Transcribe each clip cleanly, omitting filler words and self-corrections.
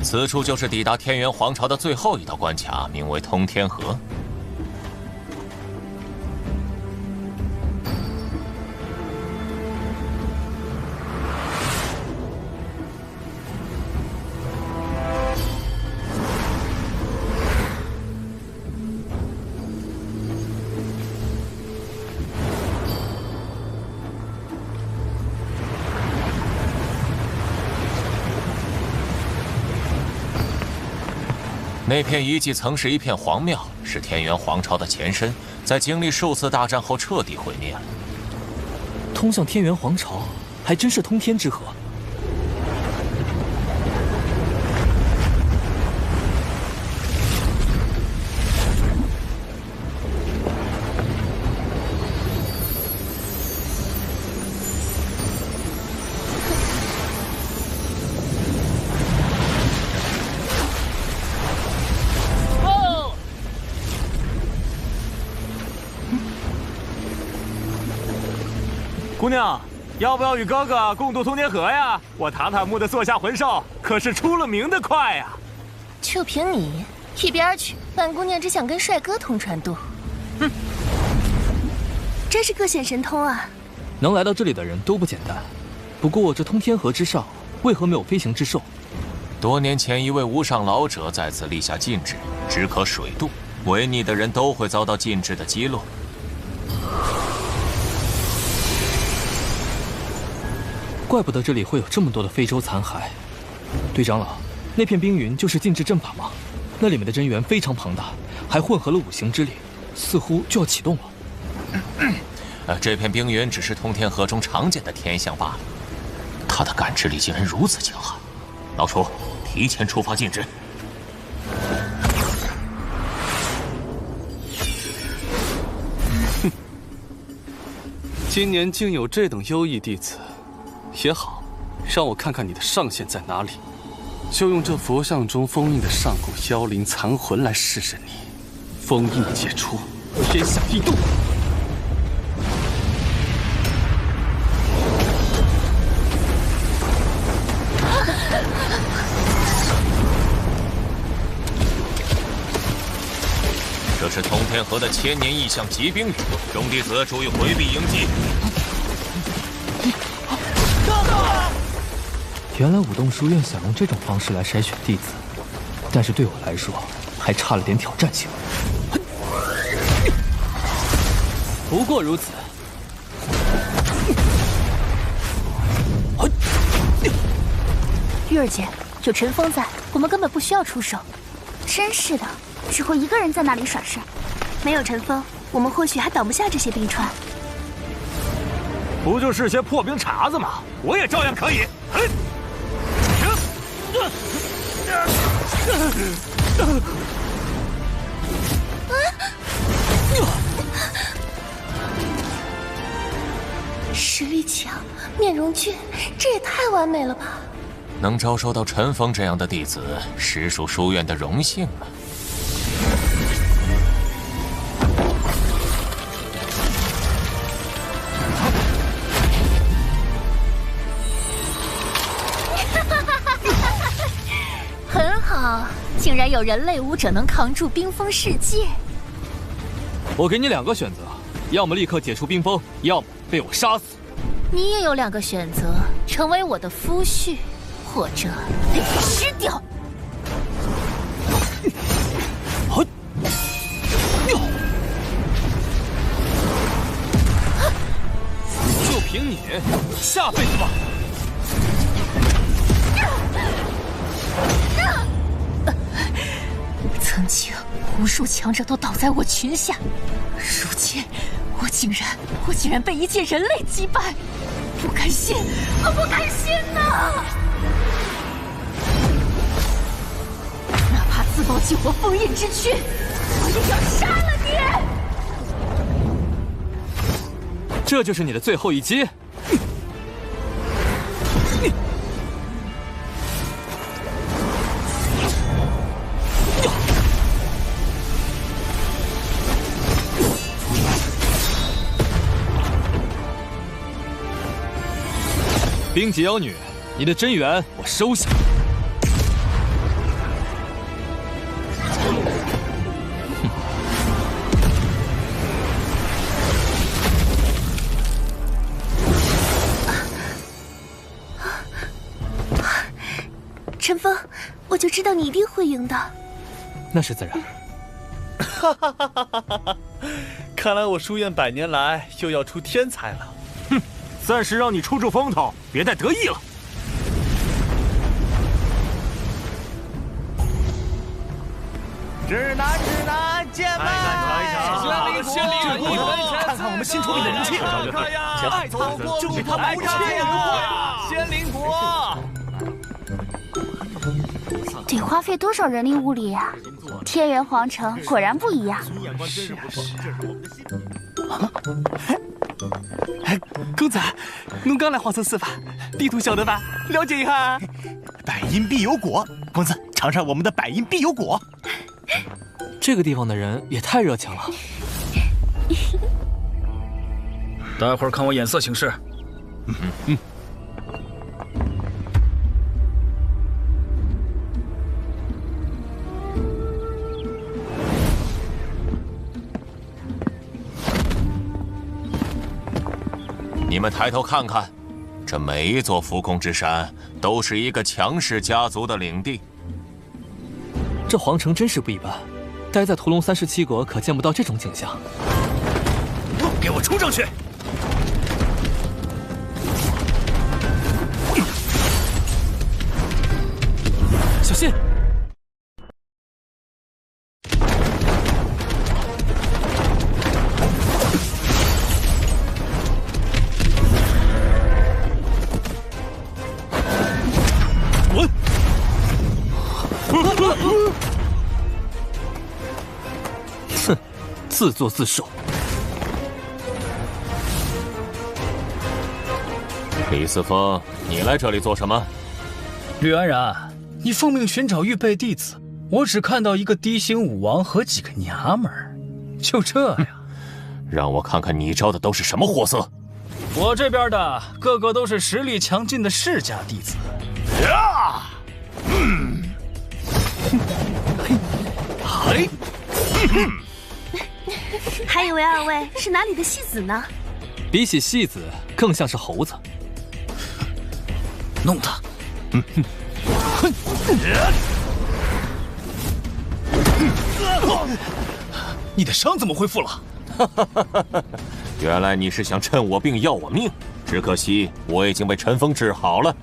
此处就是抵达天元皇朝的最后一道关卡，名为通天河。那片遗迹曾是一片皇庙，是天元皇朝的前身，在经历数次大战后彻底毁灭了。通向天元皇朝，还真是通天之河。姑娘，要不要与哥哥共度通天河呀？我塔塔木的座下魂兽可是出了名的快呀！就凭你，一边去！本姑娘只想跟帅哥同船渡。哼，真是各显神通啊！能来到这里的人都不简单。不过这通天河之上，为何没有飞行之兽？多年前，一位无上老者在此立下禁制，只可水渡，违逆的人都会遭到禁制的击落。怪不得这里会有这么多的非洲残骸。队长老，那片冰云就是禁制阵法吗？那里面的真元非常庞大，还混合了五行之力，似乎就要启动了。这片冰云只是通天河中常见的天象罢了，它的感知力竟然如此强悍。老楚，提前触发禁制。哼，今年竟有这等优异弟子。也好，让我看看你的上限在哪里。就用这佛像中封印的上古妖灵残魂来试试你。封印解除，天下异动。这是通天河的千年异象疾冰雨，众弟子注意回避迎击。原来武洞书院想用这种方式来筛选弟子，但是对我来说还差了点挑战性。不过如此。玉儿姐，有陈峰在，我们根本不需要出手。真是的，只会一个人在那里耍帅。没有陈峰，我们或许还挡不下这些冰川。不就是些破冰碴子吗？我也照样可以。实力强，面容俊，这也太完美了吧！能招收到陈峰这样的弟子，实属书院的荣幸啊。很好，竟然有人类武者能扛住冰封世界。我给你两个选择，要么立刻解除冰封，要么被我杀死。你也有两个选择，成为我的夫婿，或者被我吃掉。就凭你，下辈子吧。曾经无数强者都倒在我裙下，如今我竟然被一介人类击败，不甘心，我不甘心呐！哪怕自保救我封印之躯，我也要杀了你！这就是你的最后一击。冰级妖女，你的真元我收下。陈峰，我就知道你一定会赢的。那是自然。看来我书院100年来又要出天才了。哼，暂时让你出出风头，别太得意了。指南剑脉，仙灵果，看看我们新出品的灵器。爱草就是它不是人话。仙灵果，得花费多少人力物力呀？天元皇城果然不一样。是。公子，侬刚来皇城司法，地图晓得吧？了解一下。百因必有果，公子尝尝我们的百因必有果。这个地方的人也太热情了。待会儿看我眼色行事。你们抬头看看，这每一座浮空之山都是一个强势家族的领地。这皇城真是不一般，待在屠龙37国可见不到这种景象。给我冲上去！小心！滚！哼，自作自受。李四峰，你来这里做什么？吕安然，你奉命寻找预备弟子，我只看到一个低星武王和几个娘们儿，就这呀？让我看看你招的都是什么货色。我这边的个个都是实力强劲的世家弟子。嘿，还以为二位是哪里的戏子呢？比起戏子，更像是猴子。弄他！你的伤怎么恢复了？原来你是想趁我病要我命，只可惜我已经被陈峰治好了。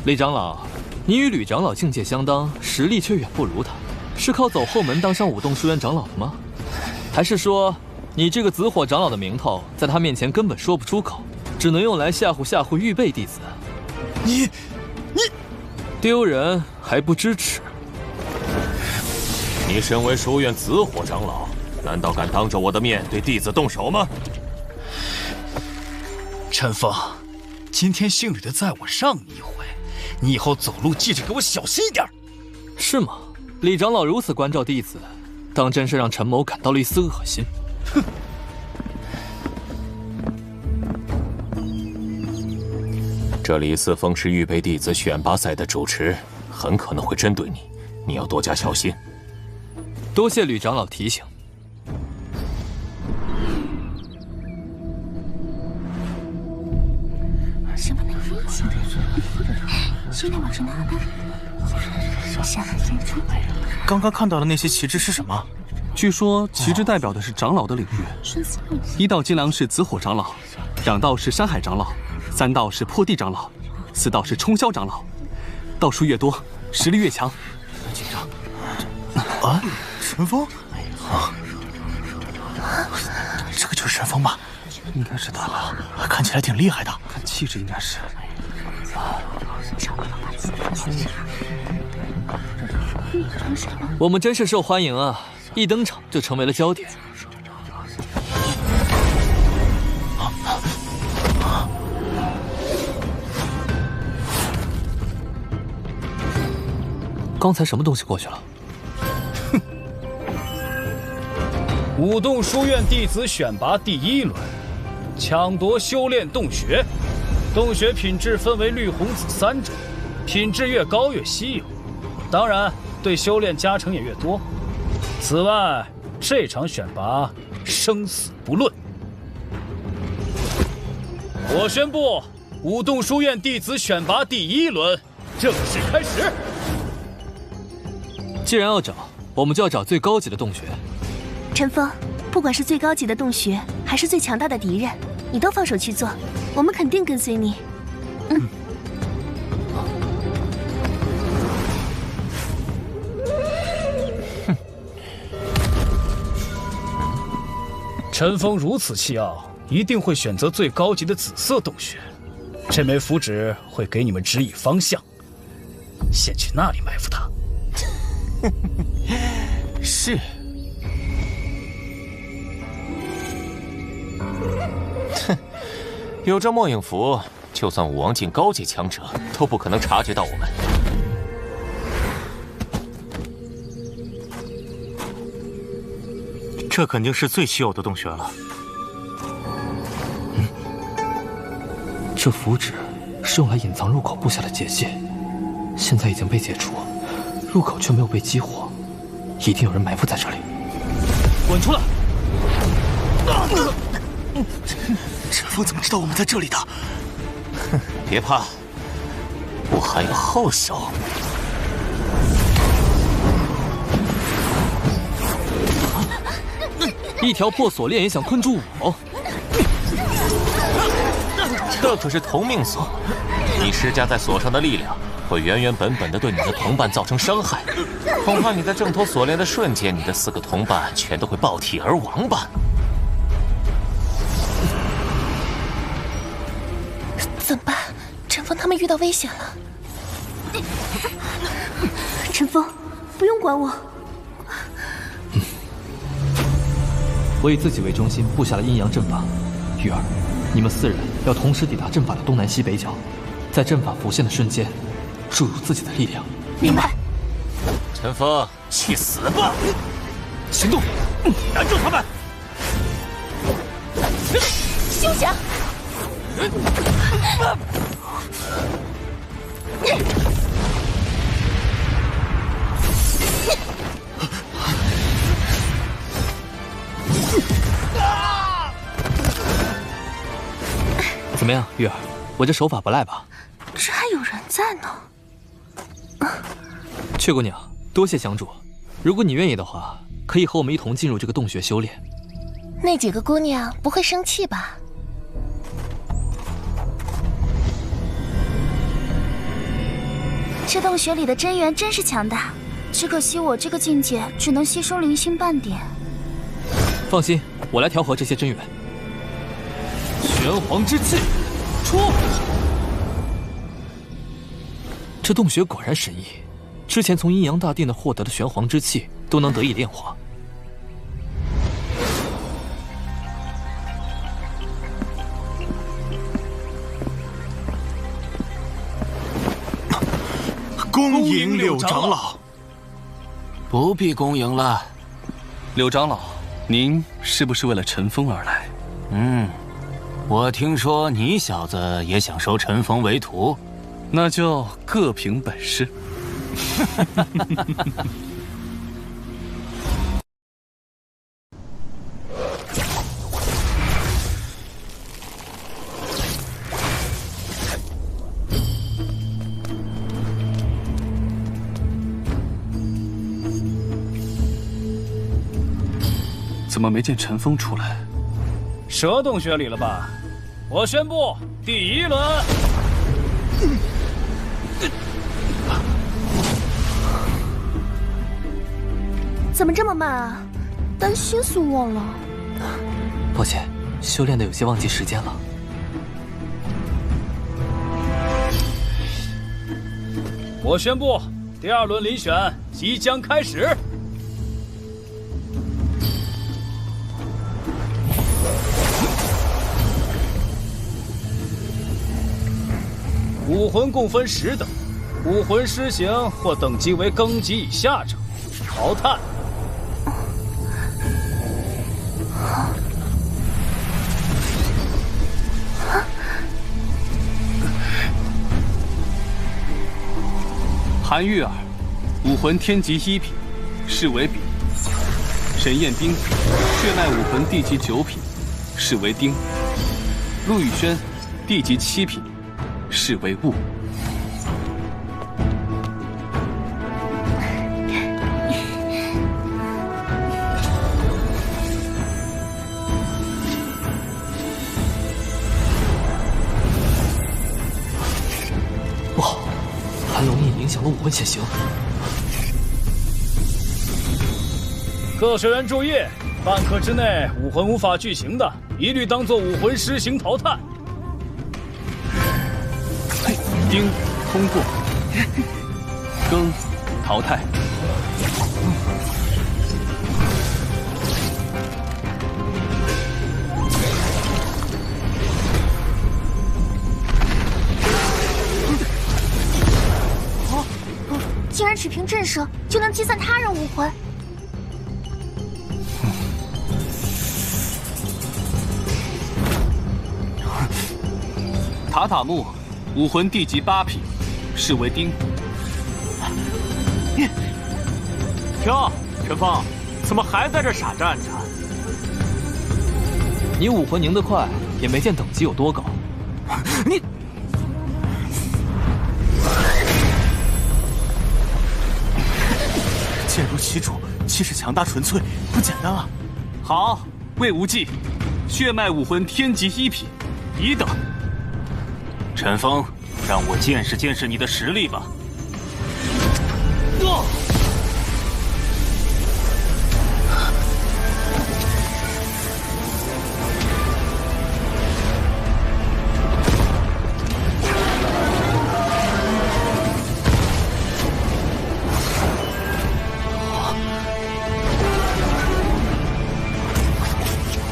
李长老，你与吕长老境界相当，实力却远不如他，是靠走后门当上武洞书院长老的吗？还是说你这个紫火长老的名头在他面前根本说不出口，只能用来吓唬吓唬预备弟子？你丢人还不知耻！你身为书院紫火长老，难道敢当着我的面对弟子动手吗？陈峰，今天姓吕的载我上你一回，你以后走路记着给我小心一点。是吗？李长老如此关照弟子，当真是让陈某感到了一丝恶心。哼！这李四峰是预备弟子选拔赛的主持，很可能会针对你，你要多加小心。多谢吕长老提醒。刚刚看到的那些旗帜是什么？据说旗帜代表的是长老的领域。1道金梁是紫火长老，2道是山海长老，3道是破地长老，4道是冲霄长老。道数越多，实力越强。紧张。啊，陈峰？这个就是陈峰吧？应该是他吧，看起来挺厉害的。看气质应该是。我们真是受欢迎啊！一登场就成为了焦点。刚才什么东西过去了？哼！武洞书院弟子选拔第1轮，抢夺修炼洞穴。洞穴品质分为绿、红、紫3种，品质越高越稀有，当然对修炼加成也越多。此外，这场选拔生死不论。我宣布，武洞书院弟子选拔第1轮正式开始。既然要找，我们就要找最高级的洞穴。陈峰，不管是最高级的洞穴，还是最强大的敌人，你都放手去做，我们肯定跟随你。陈峰如此气傲，一定会选择最高级的紫色洞穴。这枚符纸会给你们指引方向，先去那里埋伏他。是。哼，有这末影符，就算武王境高级强者都不可能察觉到我们。这肯定是最稀有的洞穴了。这符纸是用来隐藏入口布下的结界，现在已经被解除，入口却没有被激活，一定有人埋伏在这里。滚出来！陈峰怎么知道我们在这里的？哼，别怕，我还有后手。一条破锁链也想困住我？这可是同命锁，你施加在锁上的力量会原原本本的对你的同伴造成伤害，恐怕你在挣脱锁链的瞬间，你的4个同伴全都会爆体而亡吧。怎么办？陈峰他们遇到危险了。陈峰，不用管我。我以自己为中心布下了阴阳阵法，玉儿，你们4人要同时抵达阵法的东南西北角，在阵法浮现的瞬间，注入自己的力量。明白。陈峰，去死吧！行动，拦住他们！休想！怎么样，玉儿？我这手法不赖吧？这还有人在呢。雀姑娘，多谢相助。如果你愿意的话，可以和我们一同进入这个洞穴修炼。那几个姑娘不会生气吧？这洞穴里的真元真是强大，只可惜我这个境界只能吸收灵星半点。放心，我来调和这些真元。玄黄之气，出！这洞穴果然神异，之前从阴阳大帝那获得的玄黄之气都能得以炼化。恭迎柳长老。不必恭迎了，柳长老，您是不是为了陈峰而来？我听说你小子也想收陈峰为徒，那就各凭本事。怎么没见陈峰出来？蛇洞穴里了吧？我宣布，第1轮。怎么这么慢啊？担心死我了。抱歉，修炼的有些忘记时间了。我宣布，第2轮遴选即将开始。武魂共分10等，武魂施行或等级为庚级以下者淘汰。韩玉儿，武魂天级1品，视为丙。沈彦斌，血脉武魂地级9品，视为丁。陆宇轩，地级7品，视为戊。不好，韩龙印影响了武魂潜行。各学员注意，半刻之内武魂无法具形的，一律当做武魂施行淘汰。丁通过，庚淘汰。竟然只凭震慑就能击散他人武魂。塔塔木，武魂地级8品，视为丁。哟，陈峰，怎么还在这傻站着？你武魂凝得快，也没见等级有多高。你。剑如其主，气势强大纯粹，不简单啊！好，魏无忌，血脉武魂天级1品，乙等。陈峰，让我见识见识你的实力吧。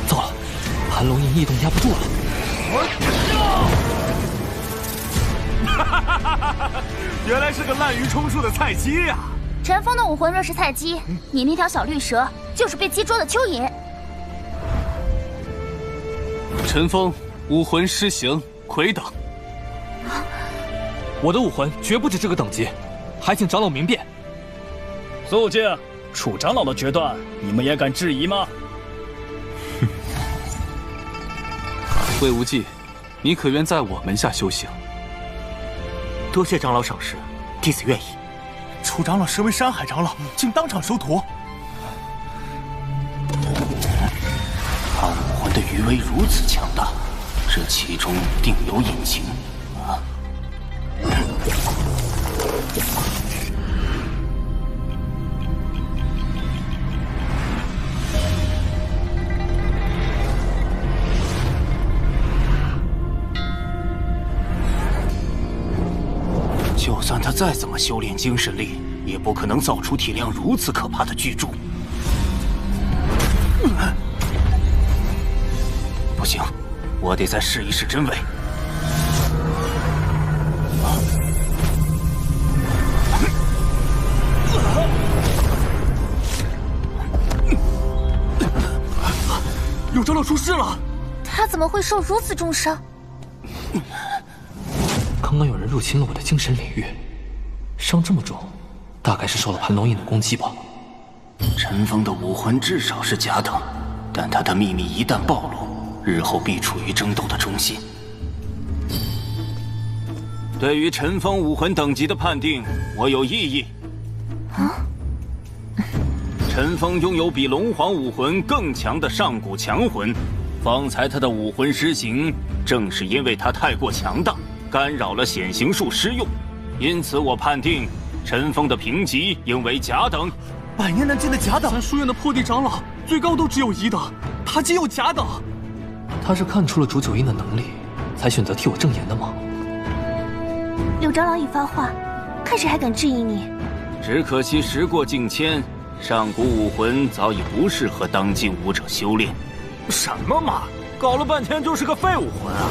糟了，韩龙印异动压不住了。原来是个滥竽充数的菜鸡呀！陈峰的武魂若是菜鸡，你那条小绿蛇就是被鸡捉的蚯蚓。陈峰武魂施行，魁等。我的武魂绝不止这个等级，还请长老明辨。肃静！楚长老的决断，你们也敢质疑吗？魏无忌，你可愿在我门下修行？多谢长老赏识，弟子愿意。楚长老身为山海长老，竟当场收徒。他武魂的余威如此强大，这其中定有隐情啊！就算他再怎么修炼精神力，也不可能造出体量如此可怕的巨柱。不行，我得再试一试真伪。有长老出事了！他怎么会受如此重伤？刚刚有人入侵了我的精神领域，伤这么重，大概是受了盘龙印的攻击吧。陈峰的武魂至少是甲等，但他的秘密一旦暴露，日后必处于争斗的中心。对于陈峰武魂等级的判定，我有异议。陈峰拥有比龙皇武魂更强的上古强魂，方才他的武魂施行，正是因为他太过强大，干扰了显形术施用，因此我判定陈峰的评级应为甲等。百年难见的甲等，咱书院的破地长老最高都只有乙等，他竟有甲等。他是看出了煮酒印的能力，才选择替我证言的吗？柳长老已发话，看谁还敢质疑你？只可惜时过境迁，上古武魂早已不适合当今武者修炼。什么嘛，搞了半天就是个废武魂啊！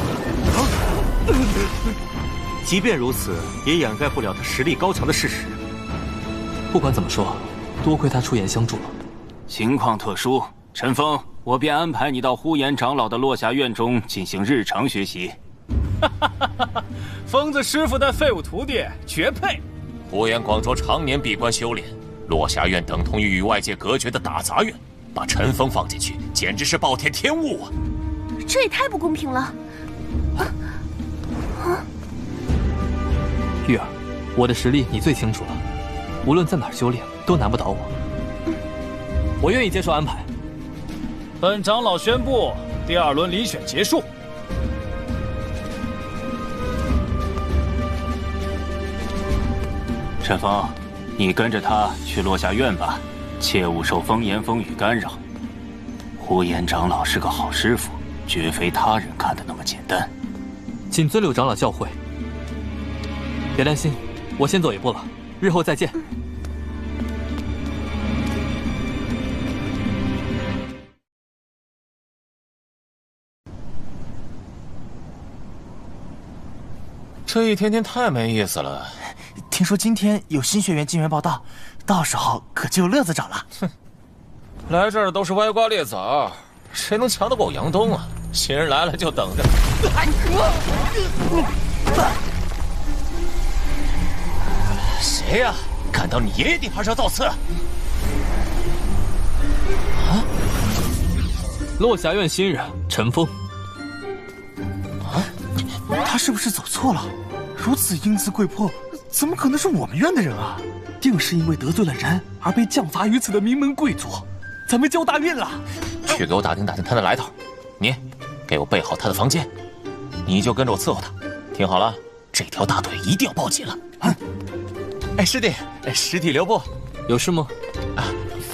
即便如此，也掩盖不了他实力高强的事实。不管怎么说，多亏他出言相助了。情况特殊，陈峰，我便安排你到呼延长老的落霞院中进行日常学习。疯子师傅带废物徒弟，绝配！呼延广卓常年闭关修炼，落霞院等同于与外界隔绝的大杂院，把陈峰放进去，简直是暴殄天物啊！这也太不公平了！玉儿，我的实力你最清楚了，无论在哪儿修炼都难不倒我。我愿意接受安排。本长老宣布，第2轮遴选结束。陈峰，你跟着他去落霞院吧，切勿受风言风语干扰。呼延长老是个好师傅，绝非他人看的那么简单。谨遵柳长老教诲。别担心，我先走一步了，日后再见。这一天天太没意思了。听说今天有新学员进园报道，到时候可就有乐子找了。哼，来这儿的都是歪瓜裂枣，谁能强得过我杨东啊？新人来了就等着。谁呀？敢到你爷爷地盘上造次？啊！落霞院新人陈峰。啊？他是不是走错了？如此英姿贵魄，怎么可能是我们院的人啊？定是因为得罪了人而被降罚于此的名门贵族。咱们交大运了！去给我打听打听他的来头。你给我备好他的房间，你就跟着我伺候他。听好了，这条大腿一定要抱紧了。哎，师弟，师弟留步。有事吗？啊，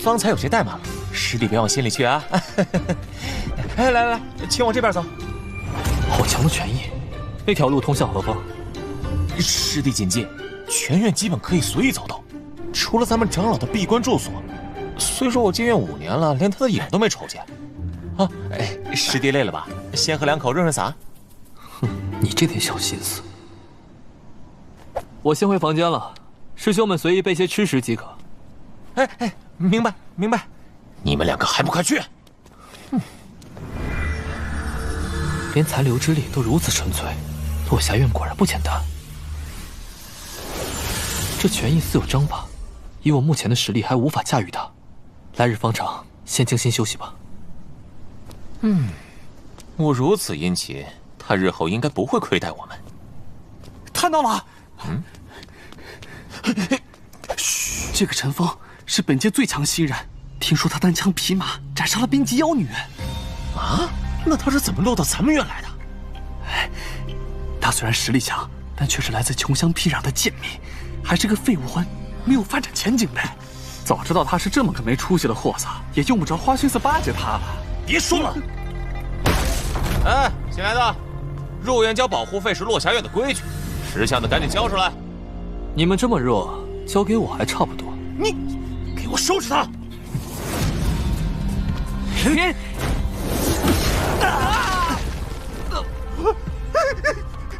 方才有谁怠慢了，师弟别往心里去啊。哎，来，请往这边走。好强的权益，那条路通向何方？师弟谨记，全院基本可以随意走动，除了咱们长老的闭关住所。虽说我进院5年了，连他的影都没瞅见。啊，哎，师弟累了吧？先喝2口润润嗓。哼，你这点小心思。我先回房间了，师兄们随意备些吃食即可。哎，明白。你们2个还不快去？连残留之力都如此纯粹，落霞院果然不简单。这权益似有章法，以我目前的实力还无法驾驭它。来日方长，先静心休息吧。我如此殷勤，他日后应该不会亏待我们。看到了。嘘，这个陈峰是本界最强新人，听说他单枪匹马斩杀了冰级妖女。啊？那他是怎么落到咱们院来的？他虽然实力强，但却是来自穷乡僻壤的贱民，还是个废物婚，没有发展前景呗。早知道他是这么个没出息的货子，也用不着花心思巴结他了。别说了。哎，新来的，入院交保护费是落霞院的规矩，识相的赶紧交出来。你们这么弱，交给我还差不多。你，给我收拾他！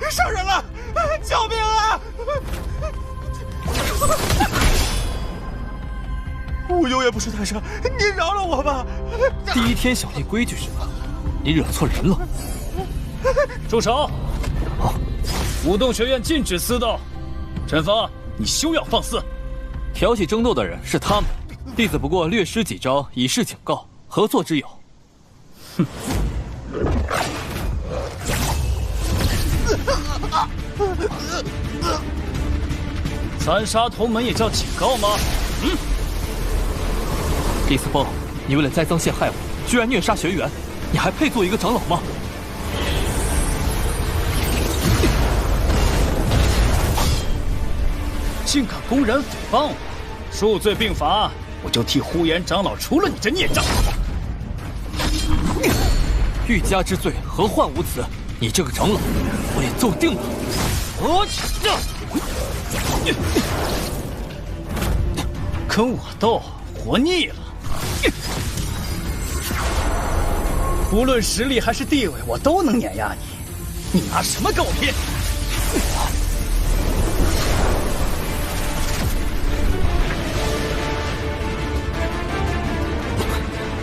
伤人了！救命啊！我永远不是太傻，你饶了我吧！第一天小立规矩是吧？你惹错人了。住手！武洞学院禁止私斗。陈峰，你休要放肆！挑起争斗的人是他们，弟子不过略施几招以示警告，何错之有？哼！残杀同门也叫警告吗？李斯峰，你为了栽赃陷害我，居然虐杀学员，你还配做一个长老吗？竟敢公然诽谤我，数罪并罚，我就替呼延长老除了你这孽障。欲加之罪，何患无辞？你这个长老，我也揍定了。跟我斗，活腻了。无论实力还是地位，我都能碾压你。你拿什么跟我拼？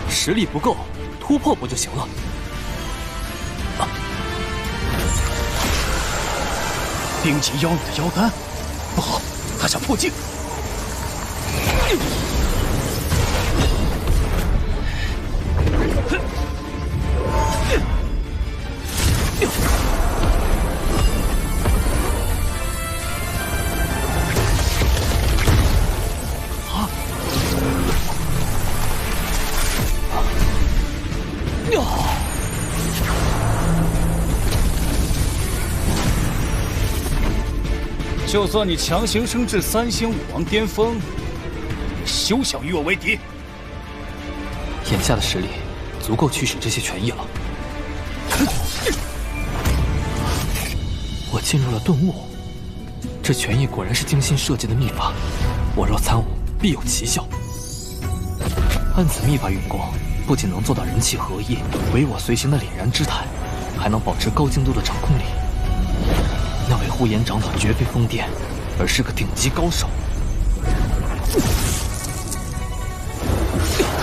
实力不够，突破不就行了？冰级妖女的妖丹，不好，他想破镜。就算你强行升至3星武王巅峰，休想与我为敌。眼下的实力足够驱使这些权益了。我进入了顿悟，这权益果然是精心设计的秘法，我若参悟，必有奇效。按此秘法运功，不仅能做到人气合一，唯我随行的凛然之态，还能保持高精度的掌控力。那位呼延长老绝非疯癫，而是个顶级高手。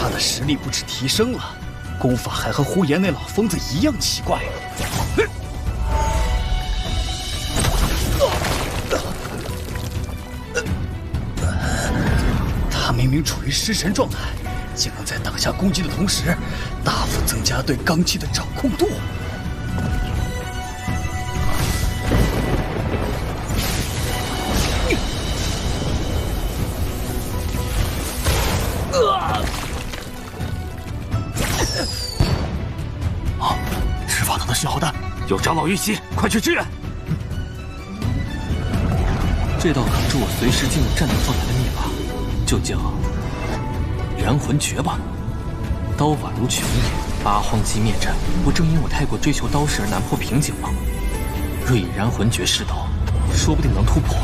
他的实力不止提升了，功法还和呼延那老疯子一样奇怪。他明明处于失神状态，竟能在挡下攻击的同时，大幅增加对罡气的掌控度。执法堂的是好的，有长老遇袭，快去支援！这道挡住我随时进入战斗状态的秘法，就叫燃魂诀吧。刀法如拳也，八荒击灭阵，不正因我太过追求刀式而难破瓶颈吗？若以燃魂诀试刀，说不定能突破。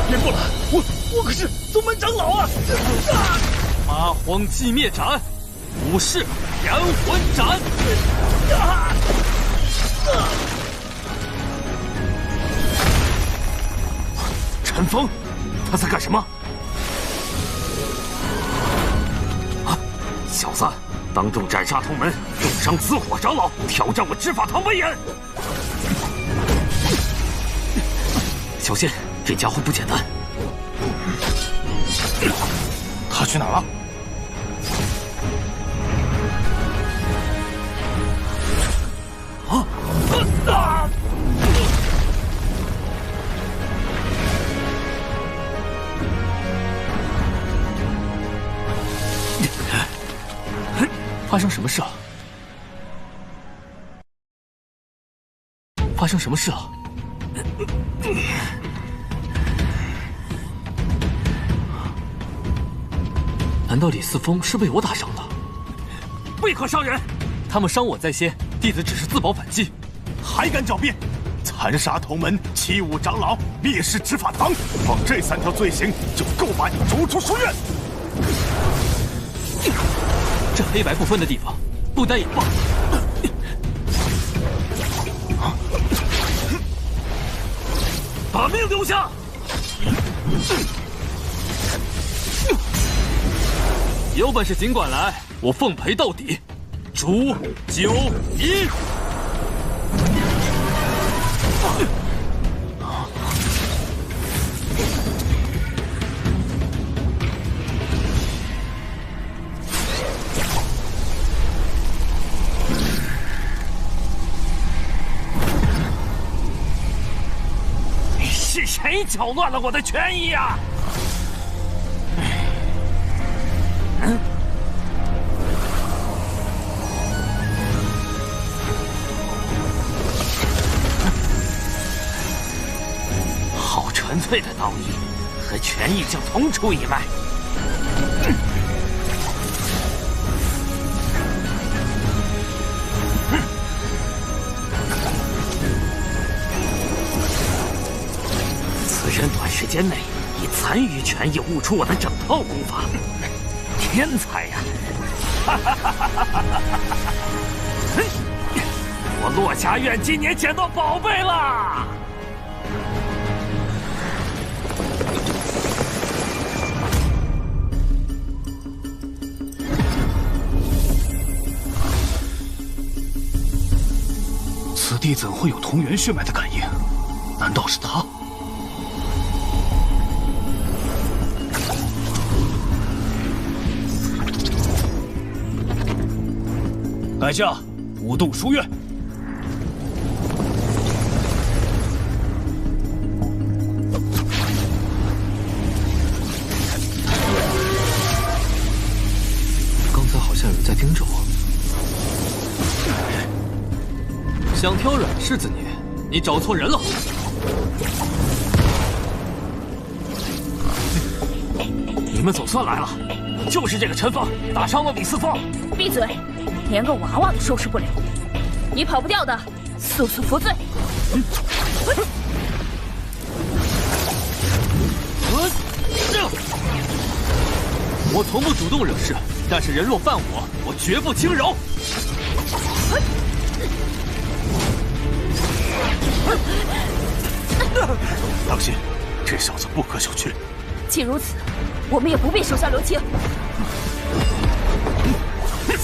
别过来，我可是宗门长老啊！八荒击灭斩，武士燃魂斩。陈峰，他在干什么？啊！小子，当众斩杀同门，重伤紫火长老，挑战我执法堂威严！小心，这家伙不简单。他去哪儿了？发生什么事了？发生什么事了？难道李四峰是被我打伤的？为何伤人？他们伤我在先，弟子只是自保反击。还敢狡辩！残杀同门，欺侮长老，蔑视执法堂，光这3条罪行就够把你逐出书院。这黑白不分的地方，不待也罢。把命留下！有本事尽管来，我奉陪到底。煮酒饮。是谁搅乱了我的权益啊？好纯粹的道义，和权益就同出一脉。此人短时间内以残余权益悟出我的整套功法，天才呀！我落霞院今年捡到宝贝了！此地怎会有同源血脉的感应？难道是他？摆下武洞书院。刚才好像有人在盯着我。想挑软柿子捏，你找错人了。你们总算来了，就是这个陈峰打伤了李四凤。闭嘴，连个娃娃都收拾不了，你跑不掉的，速速服罪！我从不主动惹事，但是人若犯我绝不轻饶。当心，这小子不可小觑。既如此，我们也不必手下留情。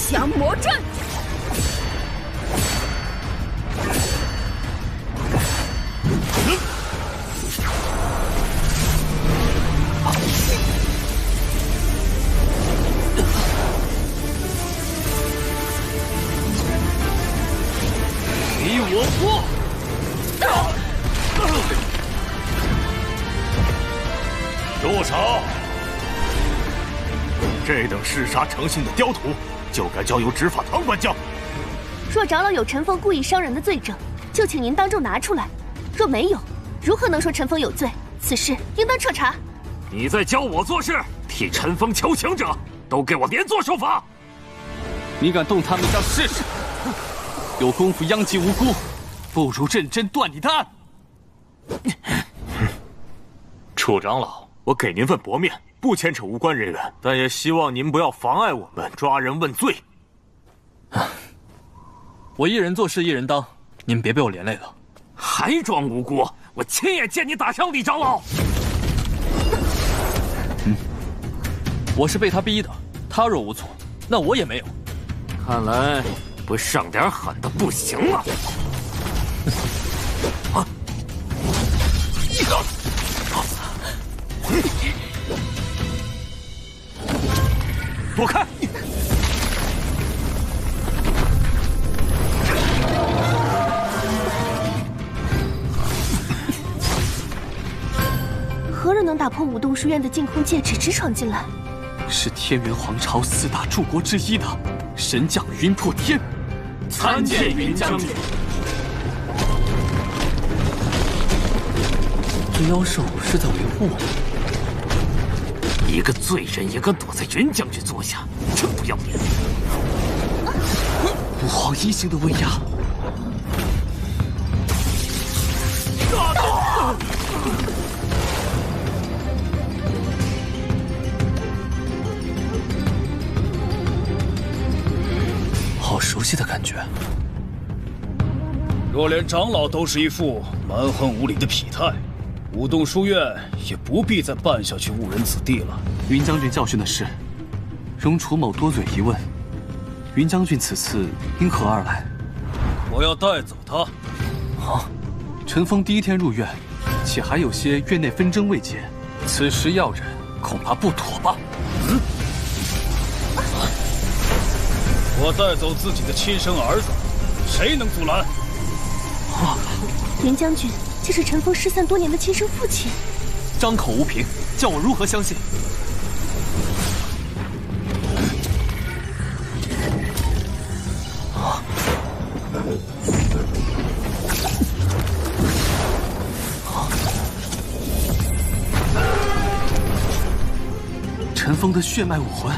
降魔阵。你我破！住手！这等嗜杀成性的刁徒，就该交由执法堂管教。若长老有陈峰故意伤人的罪证，就请您当众拿出来；若没有，如何能说陈峰有罪？此事应当彻查。你在教我做事，替陈峰求情者，都给我连坐受罚！你敢动他们家试试？有功夫殃及无辜，不如认真断你的案。楚长老，我给您份薄面，不牵扯无关人员，但也希望您不要妨碍我们抓人问罪。我一人做事一人当，你们别被我连累了。还装无辜？我亲眼见你打伤李长老。我是被他逼的，他若无错，那我也没有。看来不上点狠的不行了。躲开！何人能打破武洞书院的净空戒指，直闯进来？是天元皇朝4大柱国之一的神将云破天，参见云将军。这妖兽是在维护我。一个罪人也敢躲在云将军座下，真不要脸！吾皇一行的威压。好熟悉的感觉。若连长老都是一副蛮横无理的痞态，武洞书院也不必再办下去误人子弟了。云将军教训的是，容楚某多嘴一问，云将军此次因何而来？我要带走他。啊！陈峰第一天入院，且还有些院内纷争未解，此时要忍，恐怕不妥吧？我带走自己的亲生儿子，谁能阻拦？云将军，这是陈峰失散多年的亲生父亲。张口无凭，叫我如何相信？陈峰的血脉武魂，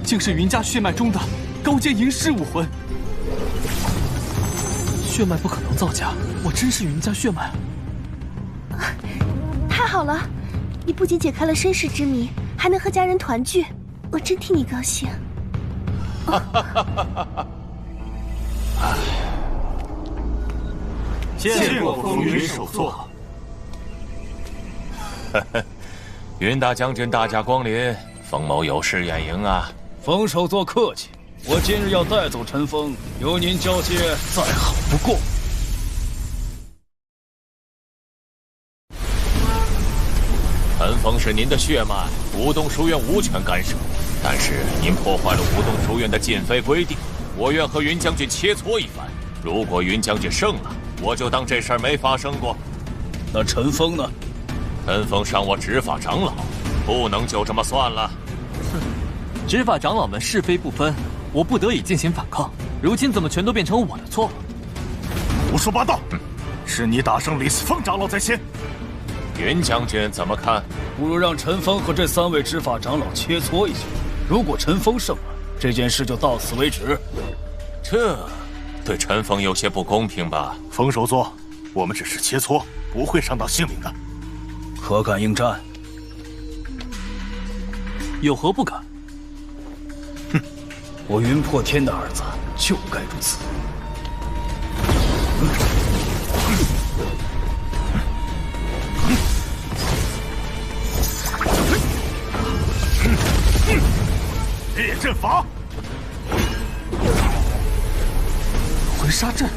竟是云家血脉中的高阶银狮武魂。血脉不可能造假，我真是云家血脉。太好了，你不仅解开了身世之谜，还能和家人团聚，我真替你高兴。见过风云首座。云大将军大驾光临，冯某有事远迎啊。冯首座客气，我今日要带走陈峰，由您交接再好不过。陈峰是您的血脉，武洞书院无权干涉。但是您破坏了武洞书院的禁飞规定，我愿和云将军切磋一番。如果云将军胜了，我就当这事儿没发生过。那陈峰呢？陈峰伤我执法长老，不能就这么算了。哼，执法长老们是非不分，我不得已进行反抗。如今怎么全都变成我的错了？胡说八道！是你打胜李四凤长老在先。云将军怎么看？不如让陈峰和这3位执法长老切磋一下。如果陈峰胜了，这件事就到此为止。这对陈峰有些不公平吧？冯首座，我们只是切磋，不会伤到性命的。可敢应战？有何不敢？哼，我云破天的儿子就该如此。列阵法，回杀阵，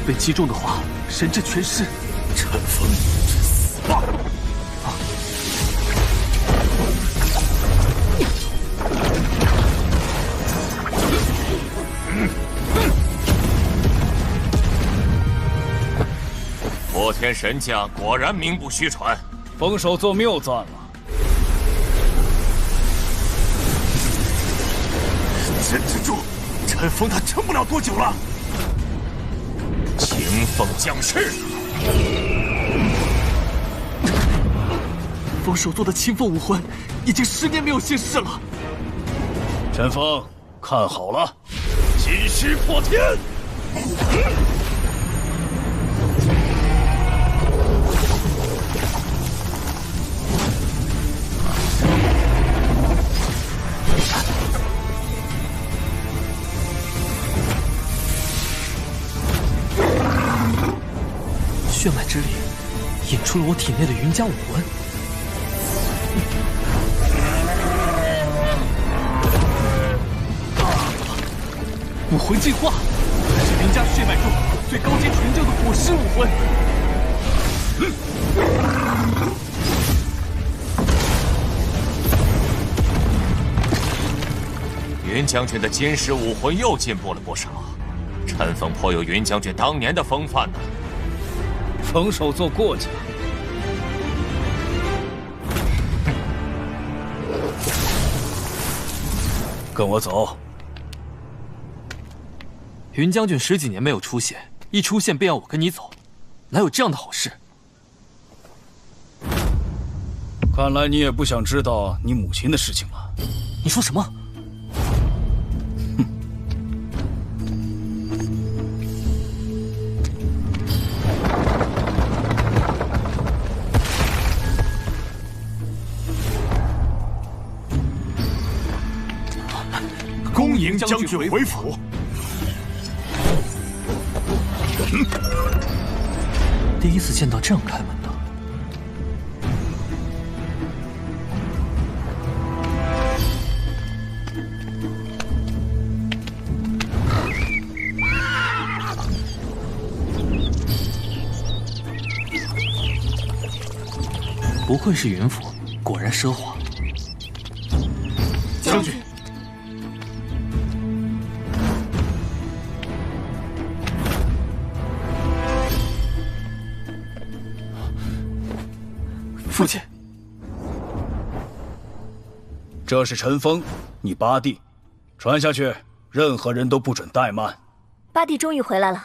被击中的话，神志全失。陈峰，去死吧！破天神将果然名不虚传，冯首座谬赞了。坚持住，陈峰他撑不了多久了。清风将士，冯首座的清风武魂已经10年没有现世了。陈峰，看好了，金须破天！血脉之力引出了我体内的云家武魂。武魂进化，这是云家血脉中最高阶纯正的火狮武魂。云将军的金石武魂又进步了不少。陈峰颇有云将军当年的风范呢。冯首座过奖。跟我走。云将军10几年没有出现，一出现便要我跟你走，哪有这样的好事？看来你也不想知道你母亲的事情了。你说什么？恭迎将军回府。第一次见到这样开门的。不愧是云府，果然奢华。将军。父亲，这是陈峰，你八弟，传下去，任何人都不准怠慢。八弟终于回来了，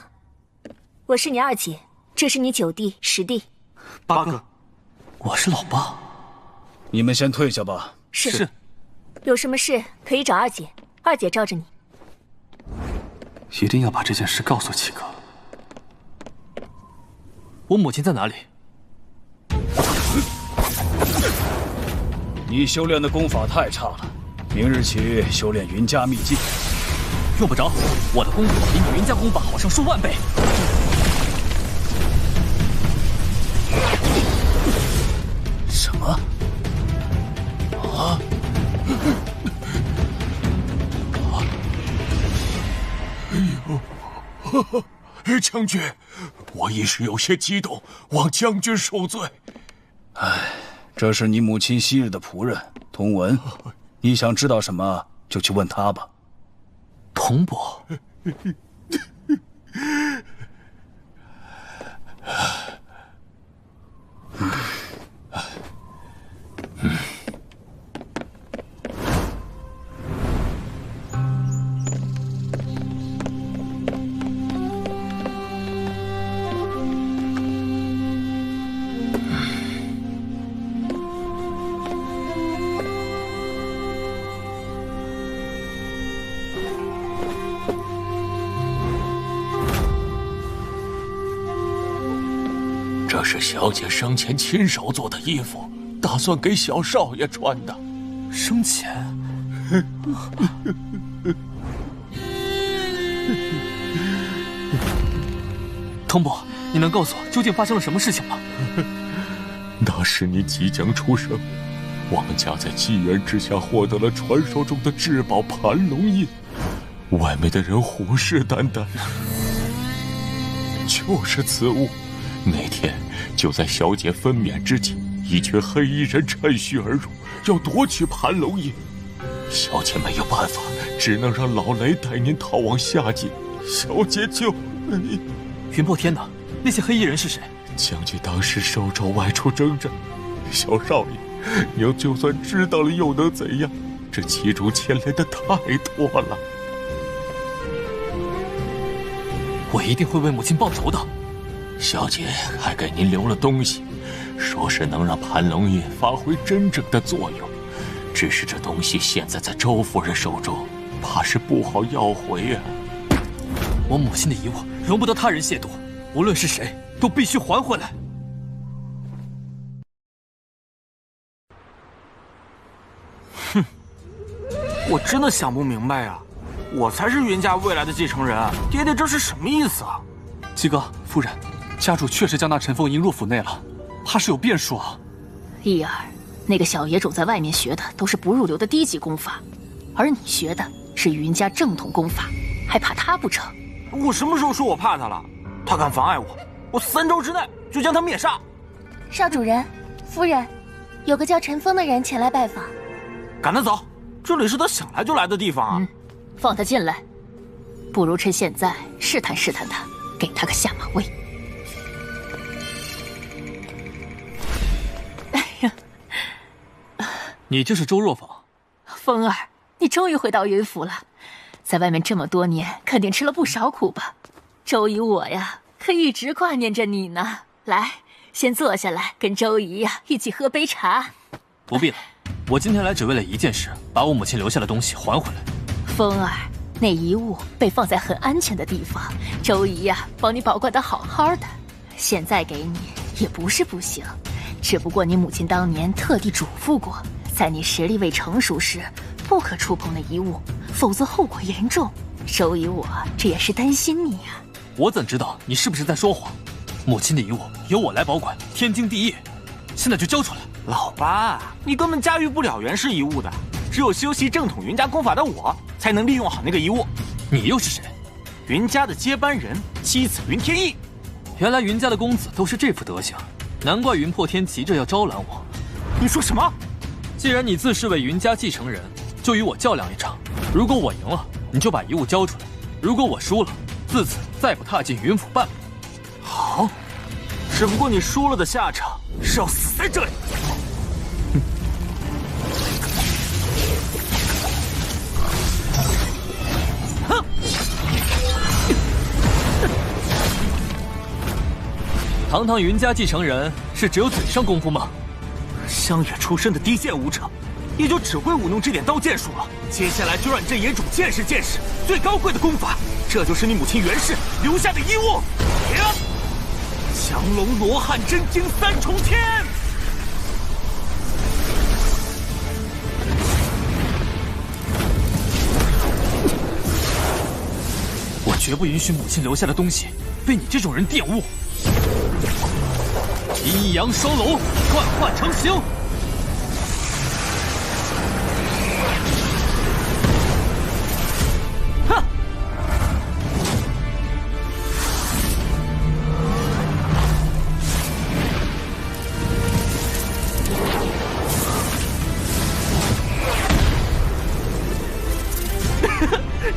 我是你二姐，这是你九弟、10弟。八哥，我是老八。你们先退下吧。是。有什么事可以找二姐，二姐罩着你。一定要把这件事告诉七哥。我母亲在哪里？你修炼的功法太差了，明日起修炼云家秘技。用不着，我的功夫比你云家功法好上数万倍。什么？啊！将军，我一时有些激动，望将军恕罪。唉，这是你母亲昔日的仆人童文，你想知道什么就去问他吧。童伯，这是小姐生前亲手做的衣服，打算给小少爷穿的。生前？童伯，你能告诉我究竟发生了什么事情吗？那时你即将出生，我们家在机缘之下获得了传说中的至宝盘龙印，外面的人虎视眈眈。就是此物，那天就在小姐分娩之际，一群黑衣人趁虚而入，要夺取盘龙印。小姐没有办法，只能让老雷带您逃往下界。小姐就……云破天呢？那些黑衣人是谁？将军当时收州外出征战，小少爷，您就算知道了又能怎样？这其中牵连的太多了。我一定会为母亲报仇的。小姐还给您留了东西，说是能让盘龙印发挥真正的作用。只是这东西现在在周夫人手中，怕是不好要回啊。我母亲的遗物容不得他人亵渎，无论是谁都必须还回来。哼，我真的想不明白呀，我才是云家未来的继承人，爹爹这是什么意思啊？鸡哥，夫人，家主确实将那陈凤英入府内了，怕是有变数啊。义儿，那个小野种在外面学的都是不入流的低级功法，而你学的是云家正统功法，还怕他不成？我什么时候说我怕他了？他敢妨碍我，我3周之内就将他灭杀。少主人，夫人，有个叫陈峰的人前来拜访。赶他走，这里是他想来就来的地方啊。放他进来，不如趁现在试探试探他，给他个下马威。哎呀，你就是周若坊。风儿，你终于回到云府了，在外面这么多年，肯定吃了不少苦吧？周姨我呀，可一直挂念着你呢。来，先坐下来，跟周姨呀一起喝杯茶。不必了，我今天来只为了一件事，把我母亲留下的东西还回来。风儿，那遗物被放在很安全的地方，周姨呀帮你保管得好好的，现在给你也不是不行，只不过你母亲当年特地嘱咐过，在你实力未成熟时，不可触碰那遗物，否则后果严重。周姨我这也是担心你呀。我怎知道你是不是在说谎？母亲的遗物由我来保管，天经地义。现在就交出来。老八，你根本驾驭不了元氏遗物的，只有修习正统云家功法的我，才能利用好那个遗物。你又是谁？云家的接班人，妻子云天意。原来云家的公子都是这副德行，难怪云破天急着要招揽我。你说什么？既然你自视为云家继承人，就与我较量一场。如果我赢了，你就把遗物交出来；如果我输了，自此再不踏进云府半步。好，只不过你输了的下场是要死在这里。哼！堂堂云家继承人是只有嘴上功夫吗？乡野出身的低贱武者，也就只会舞弄这点刀剑术了。接下来就让你这野种见识见识最高贵的功法，这就是你母亲袁氏留下的遗物。降龙罗汉真经3重天。我绝不允许母亲留下的东西被你这种人玷污。阴阳双龙，幻化成形。哼！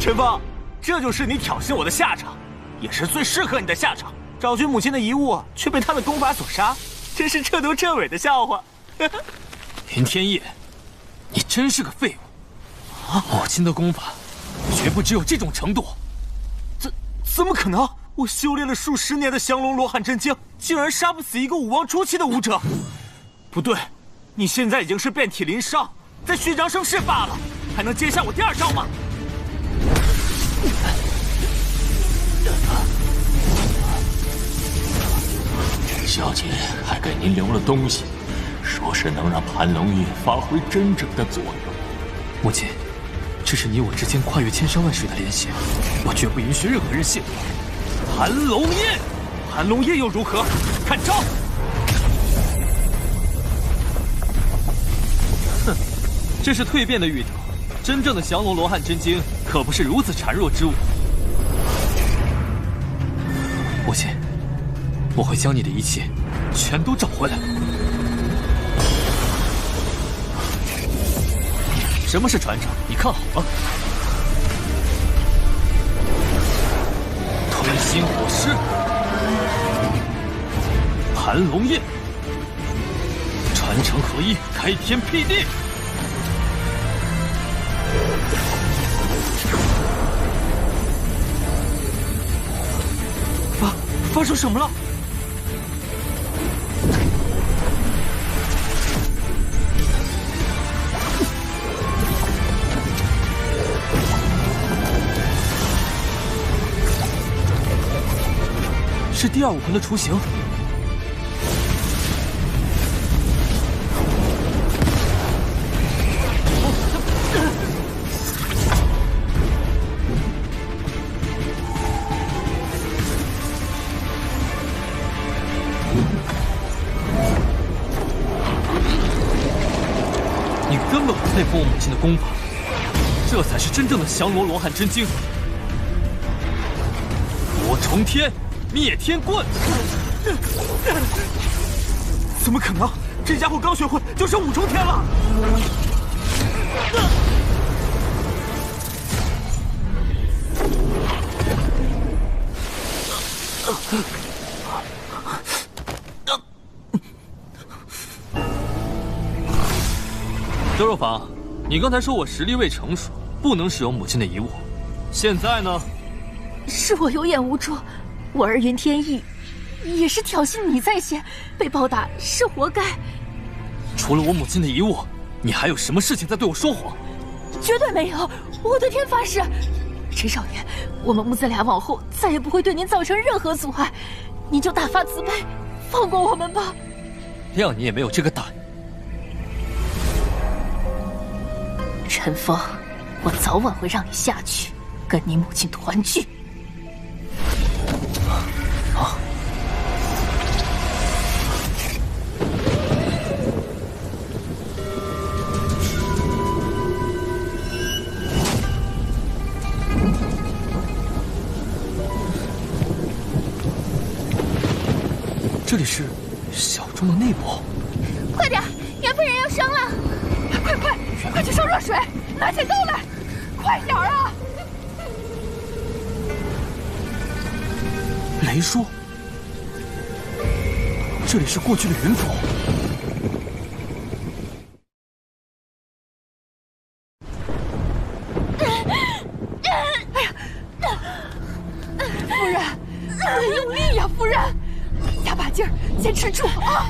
陈峰，这就是你挑衅我的下场，也是最适合你的下场。找寻母亲的遗物，却被他的功法所杀，真是彻头彻尾的笑话。林天夜，你真是个废物！母亲的功法，绝不只有这种程度。怎么可能？我修炼了数十年的降龙罗汉真经，竟然杀不死一个武王初期的武者。不对，你现在已经是遍体鳞伤，再虚张声势罢了，还能接下我第二招吗？小姐还给您留了东西，说是能让盘龙印发挥真正的作用。母亲，这是你我之间跨越千山万水的联系，我绝不允许任何人亵渎。盘龙印，盘龙印又如何？看招！哼，这是蜕变的预兆。真正的降龙罗汉真经可不是如此孱弱之物。母亲，我会将你的一切全都找回来。什么是船长？你看好了。吞心火狮，盘龙印，传承合一，开天辟地。发生什么了？是第二武魂的雏形。你根本不配封我母亲的功法，这才是真正的降龙罗汉真经。多重天。灭天棍！怎么可能？这家伙刚学会就升5重天了！周若坊，你刚才说我实力未成熟，不能使用母亲的遗物，现在呢？是我有眼无珠。我儿云天意也是挑衅你在先，被暴打是活该。除了我母亲的遗物，你还有什么事情在对我说谎？绝对没有，我对天发誓。陈少爷，我们母子俩往后再也不会对您造成任何阻碍，您就大发慈悲，放过我们吧。谅你也没有这个胆。陈峰，我早晚会让你下去，跟你母亲团聚。这里是小众的内部。快点，袁夫人要生了！快去烧热水，拿起刀来，快点啊！雷叔，这里是过去的云府。哎呀，夫人，更用力呀，夫人！加把劲儿，坚持住啊！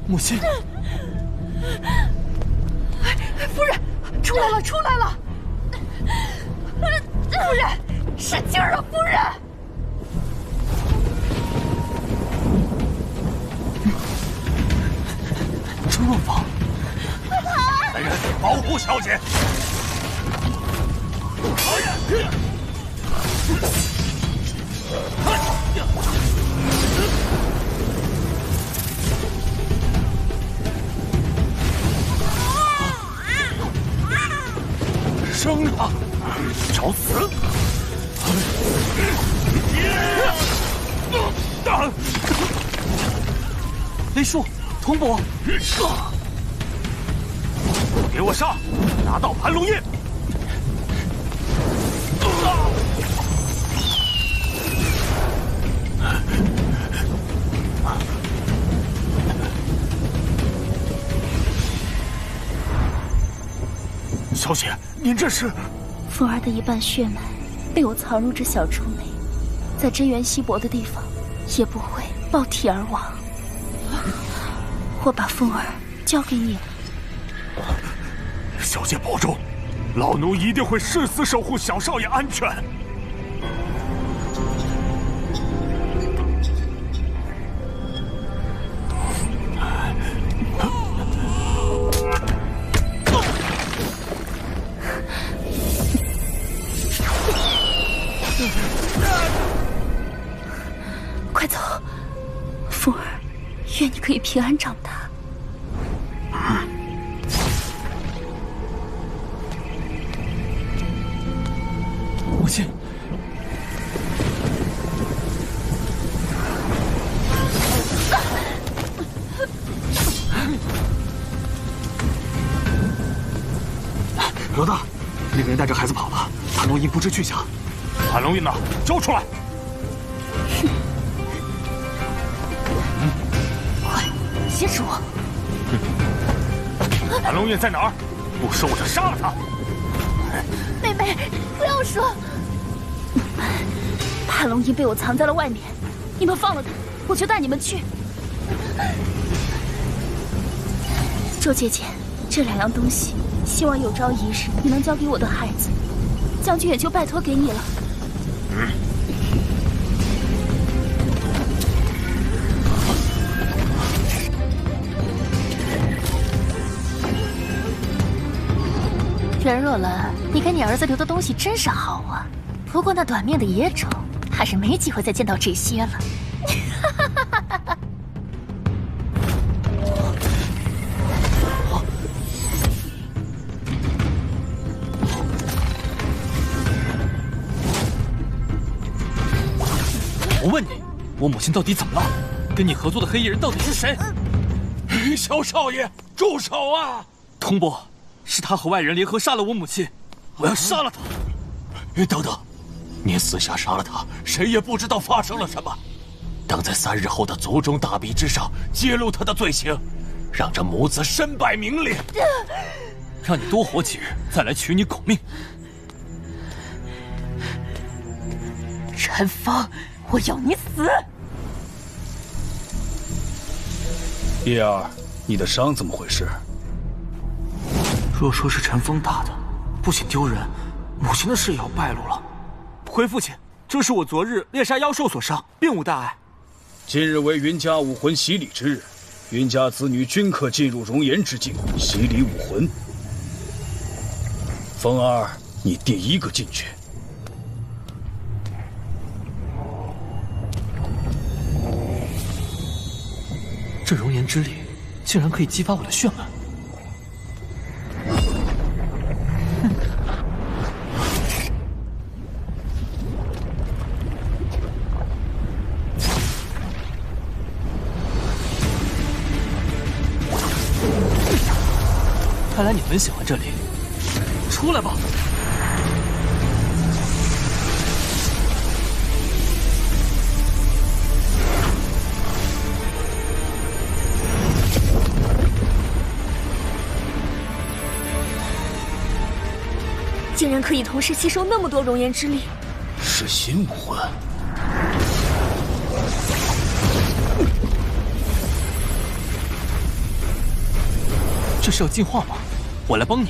母亲，夫人，出来了！夫人，使劲儿啊，夫人！周若坊，来人，保护小姐！生啊！找死！雷叔，童伯，给我上！拿到盘龙印！小姐，您这是？凤儿的一半血脉被我藏入这小珠内，在真元稀薄的地方，也不会爆体而亡。我把凤儿交给你了。小姐保重，老奴一定会誓死守护小少爷安全。快走，凤儿，愿你可以平安长大。母亲，老大，那个人带着孩子跑了，谭龙印不知去向。谭龙印呢？交出来！快，挟持我！谭龙印在哪儿？不说我就杀了他！妹妹，不要说。潘龙印被我藏在了外面，你们放了他，我就带你们去。周姐姐，这2样东西，希望有朝一日你能交给我的孩子，将军也就拜托给你了。元若了，你给你儿子留的东西真是好啊。不过那短命的野种，还是没机会再见到这些了。我问你，我母亲到底怎么了？跟你合作的黑衣人到底是谁？小少爷，住手啊！通波，是他和外人联合杀了我母亲，我要杀了他。等等，你私下杀了他，谁也不知道发生了什么。等在3日后的族中大比之上揭露他的罪行，让这母子身败名裂。让你多活几日，再来取你狗命。陈峰，我要你死！叶儿，你的伤怎么回事？若说是陈峰打的，不仅丢人，母亲的事也要败露了。回父亲，这是我昨日猎杀妖兽所伤，并无大碍。今日为云家武魂洗礼之日，云家子女均可进入熔岩之境洗礼武魂。风儿，你第1个进去。这熔岩之力竟然可以激发我的血脉。看来你很喜欢这里，出来吧。竟然可以同时吸收那么多熔岩之力，是新武魂。这是要进化吗？我来帮你。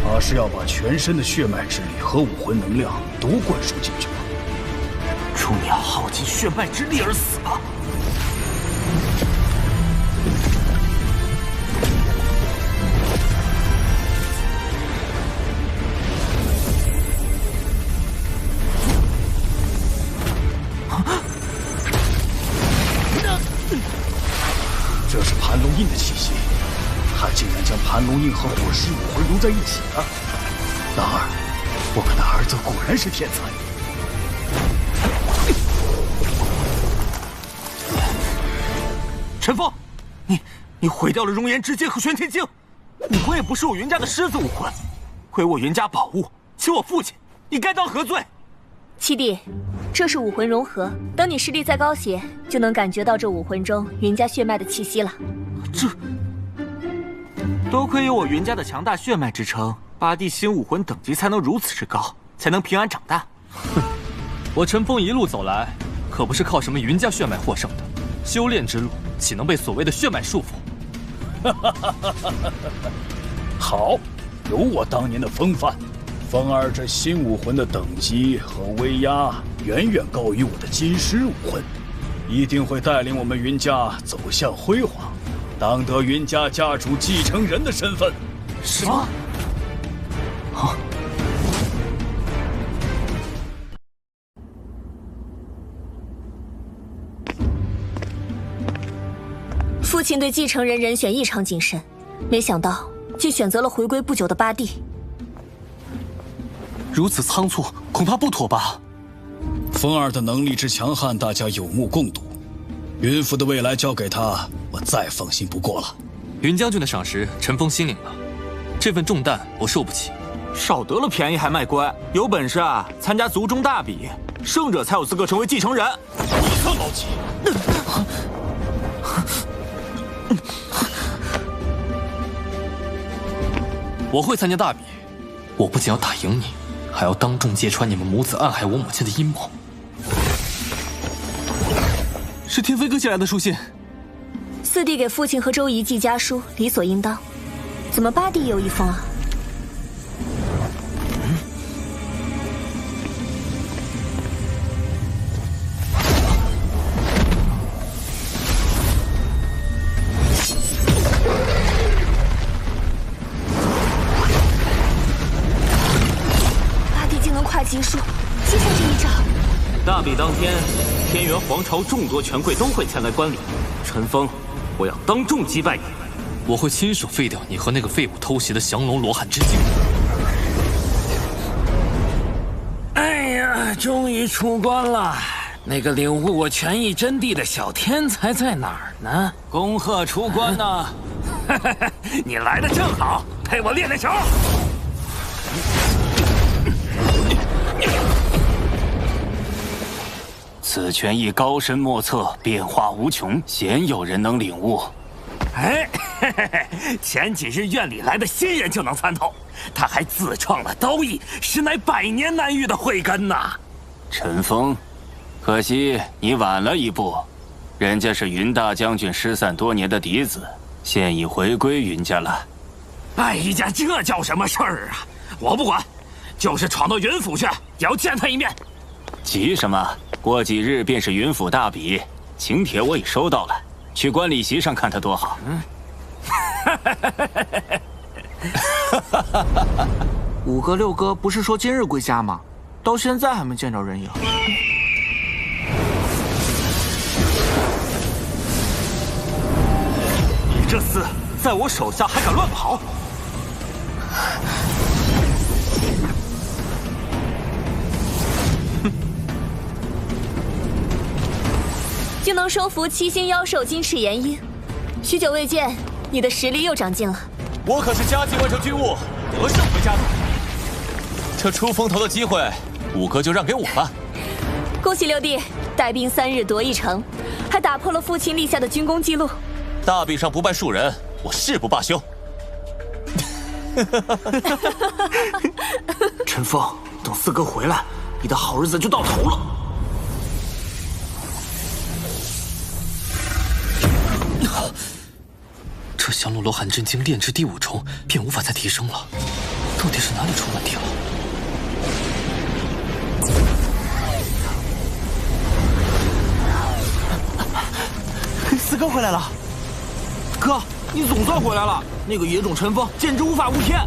他是要把全身的血脉之力和武魂能量都灌输进去吗？祝你要耗尽血脉之力而死吧！这是盘龙印的气息，他竟然将盘龙印和火石武魂融在一起了。狼儿，我们的儿子果然是天才。陈峰，你你毁掉了熔岩之剑和玄天镜，武魂也不是我云家的狮子武魂，毁我云家宝物，欺我父亲，你该当何罪？七弟，这是武魂融合，等你实力再高些，就能感觉到这武魂中云家血脉的气息了。这多亏有我云家的强大血脉支撑，八弟新武魂等级才能如此之高，才能平安长大。哼，我陈峰一路走来，可不是靠什么云家血脉获胜的，修炼之路岂能被所谓的血脉束缚？好，有我当年的风范。风儿这新武魂的等级和威压远远高于我的金狮武魂，一定会带领我们云家走向辉煌，当得云家家主继承人的身份。什么？啊！父亲对继承人人选异常谨慎，没想到竟选择了回归不久的八弟。如此仓促，恐怕不妥吧？风儿的能力之强悍，大家有目共睹。云府的未来交给他，我再放心不过了。云将军的赏识，陈峰心领了，这份重担我受不起。少得了便宜还卖乖，有本事啊，参加族中大比，胜者才有资格成为继承人。我算老几？我会参加大比，我不仅要打赢你，还要当众揭穿你们母子暗害我母亲的阴谋。是天飞哥寄来的书信。四弟给父亲和周姨寄家书，理所应当。怎么八弟也有一封啊？结束，接下这一招。大比当天，天元皇朝众多权贵都会前来观礼。陈峰，我要当众击败你。我会亲手废掉你和那个废物偷袭的降龙罗汉之境。哎呀，终于出关了！那个领悟我权益真谛的小天才在哪儿呢？恭贺出关呢！你来的正好，陪我练练手。此权益高深莫测，变化无穷，鲜有人能领悟。哎，前几日院里来的新人就能参透，他还自创了刀艺，实乃百年难遇的慧根呐。陈峰，可惜你晚了一步，人家是云大将军失散多年的嫡子，现已回归云家了。哎呀，这叫什么事儿啊？我不管，就是闯到云府去，也要见他一面。急什么？过几日便是云府大比，请帖我已收到了，去观礼席上看他多好。五哥六哥不是说今日归家吗？到现在还没见着人影。你这厮在我手下还敢乱跑！竟能收服七星妖兽金翅炎鹰，许久未见，你的实力又长进了。我可是加急完成军务，得胜回家的。这出风头的机会，五哥就让给我吧。恭喜六弟，带兵3日夺一城，还打破了父亲立下的军功纪录。大比上不败数人，我誓不罢休。陈峰，等四哥回来，你的好日子就到头了。这降龙罗汉真经炼至第5重，便无法再提升了。到底是哪里出问题了？四哥回来了，哥，你总算回来了。那个野种陈峰简直无法无天。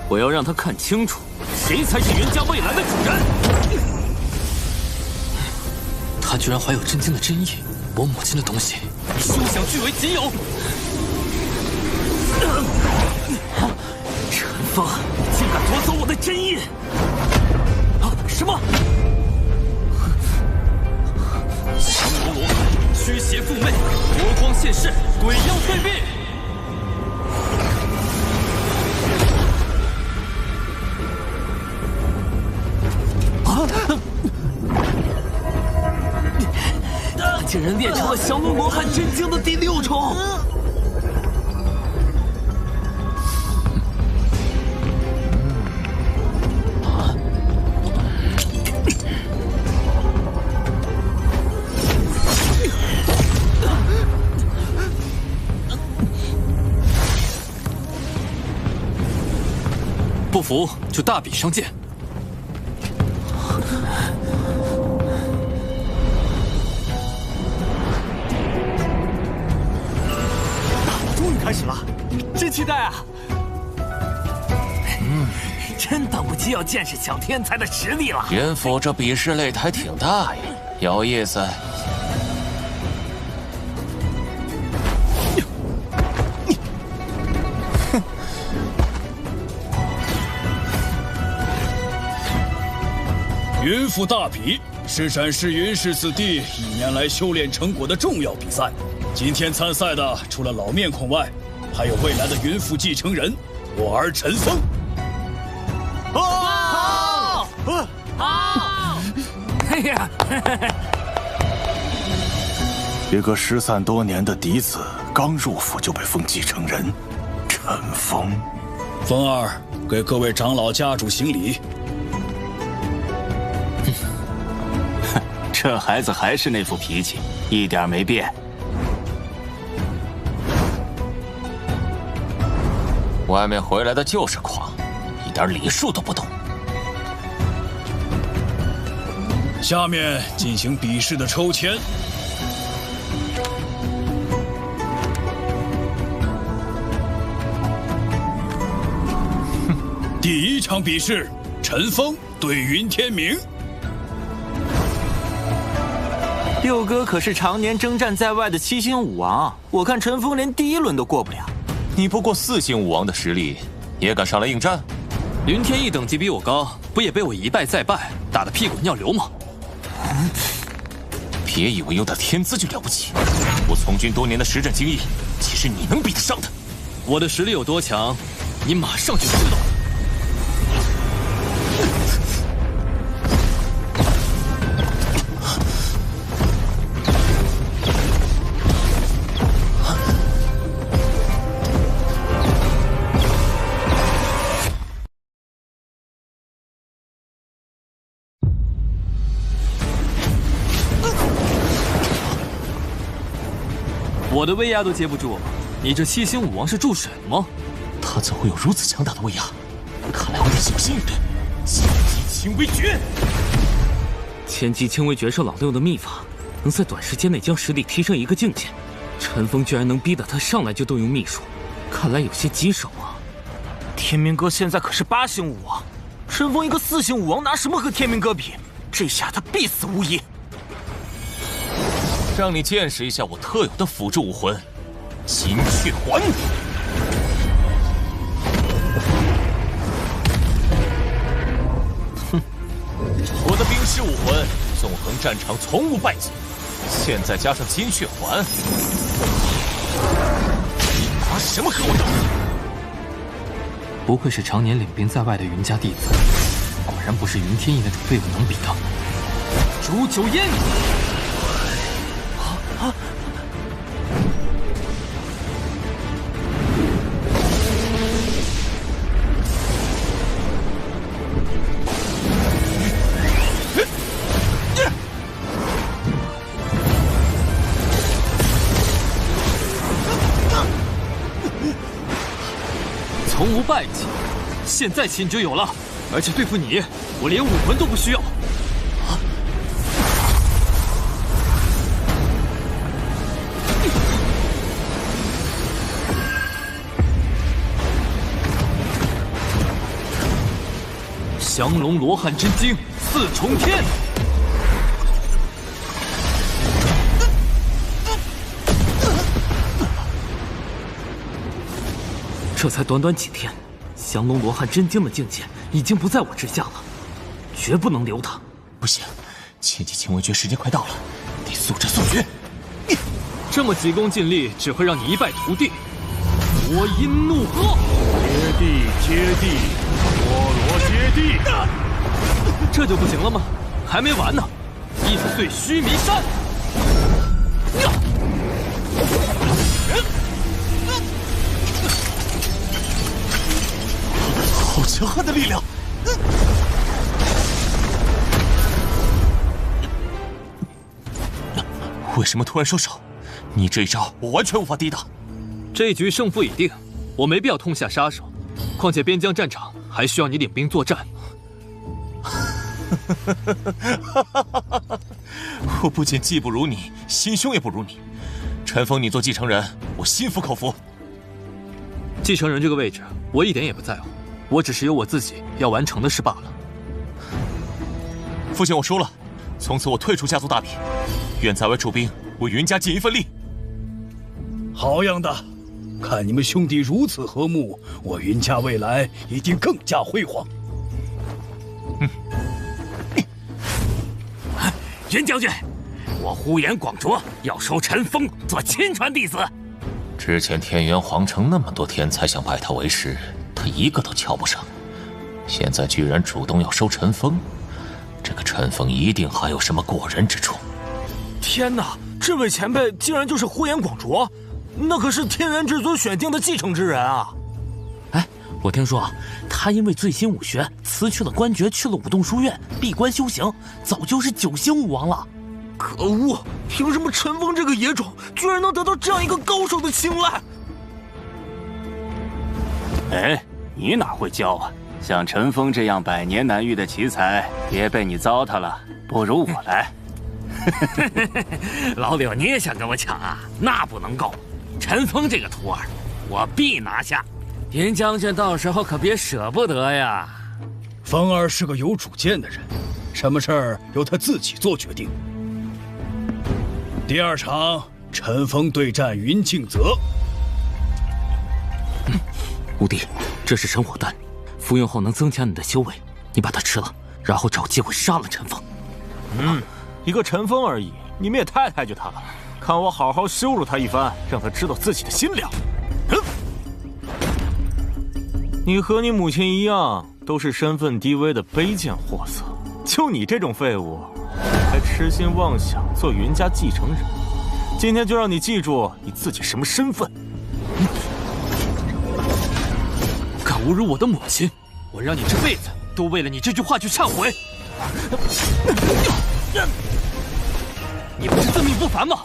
我要让他看清楚，谁才是云家未来的主人。他居然怀有真经的真意，我母亲的东西，休想据为己有！陈峰，你竟敢夺走我的真意！啊，什么？驱邪附魅，佛光现世，鬼妖退避。他竟然练成了降龙罗汉真经的第6重。不服就大比相见。终于开始了，真期待啊！真等不及要见识小天才的实力了。云府这比试擂台挺大呀，有意思。云府大比是展示云氏子弟1年来修炼成果的重要比赛。今天参赛的除了老面孔外，还有未来的云府继承人我儿陈峰。好！好！哎呀！一个失散多年的嫡子，刚入府就被封继承人，陈峰。峰儿，给各位长老家主行礼。这孩子还是那副脾气，一点没变。外面回来的就是狂，一点礼数都不懂。下面进行比试的抽签。第1场比试，陈峰对云天明。六哥可是常年征战在外的7星武王，我看陈峰连第1轮都过不了。你不过4星武王的实力，也敢上来应战？云天一等级比我高，不也被我一败再败，打得屁滚尿流吗？别以为有点天资就了不起，我从军多年的实战经验，岂是你能比得上的？我的实力有多强，你马上就知道。我的威压都接不住，你这7星武王是注水了吗？他怎会有如此强大的威压？看来我得小心应对。千机轻微诀，千机轻微诀是老六的秘法，能在短时间内将实力提升一个境界。陈峰居然能逼得他上来就动用秘术，看来有些棘手啊。天明哥现在可是8星武王，陈峰一个4星武王拿什么和天明哥比？这下他必死无疑。让你见识一下我特有的辅助武魂——金雀环。哼，我的冰狮武魂纵横战场从无败绩，现在加上金雀环，你拿什么和我斗？不愧是常年领兵在外的云家弟子，果然不是云天意那种废物能比的。煮酒宴。从无败绩，现在起你就有了，而且对付你，我连武魂都不需要。降龙罗汉真经4重天。这才短短几天，降龙罗汉真经的境界已经不在我之下了，绝不能留他。不行，千机轻微诀时间快到了，得速战速决。这么急功近利，只会让你一败涂地。魔音怒喝，接地，波罗接地。这就不行了吗？还没完呢！印碎须弥山。好强悍的力量！为什么突然收手？你这一招我完全无法抵挡。这一局胜负已定，我没必要痛下杀手。况且边疆战场还需要你领兵作战。我不仅技不如你，心胸也不如你。陈峰，你做继承人，我心服口服。继承人这个位置，我一点也不在乎，我只是有我自己要完成的事罢了。父亲，我输了，从此我退出家族大比，愿在外出兵，为云家尽一份力。好样的！看你们兄弟如此和睦，我云家未来一定更加辉煌。云将军，我呼延广卓要收陈峰做亲传弟子。之前天元皇城那么多天才想拜他为师，他一个都瞧不上。现在居然主动要收陈峰，这个陈峰一定还有什么过人之处。天哪，这位前辈竟然就是呼延广卓，那可是天元至尊选定的继承之人啊！哎，我听说他因为醉心武学，辞去了官爵，去了武洞书院闭关修行，早就是9星武王了。可恶！凭什么陈峰这个野种居然能得到这样一个高手的青睐？哎，你哪会教啊？像陈峰这样百年难遇的奇才，别被你糟蹋了，不如我来。老柳，你也想跟我抢啊？那不能够！陈峰这个徒儿，我必拿下。云将军到时候可别舍不得呀。风儿是个有主见的人，什么事儿由他自己做决定。第2场，陈峰对战云庆泽。无敌，这是神火丹，服用后能增强你的修为。你把它吃了，然后找机会杀了陈峰。一个陈峰而已，你们也太抬举他了。看我好好羞辱他一番，让他知道自己的心量。你和你母亲一样，都是身份低微的卑贱货色。就你这种废物，还痴心妄想做云家继承人。今天就让你记住你自己什么身份。敢侮辱我的母亲，我让你这辈子都为了你这句话去忏悔。你不是自命不凡吗？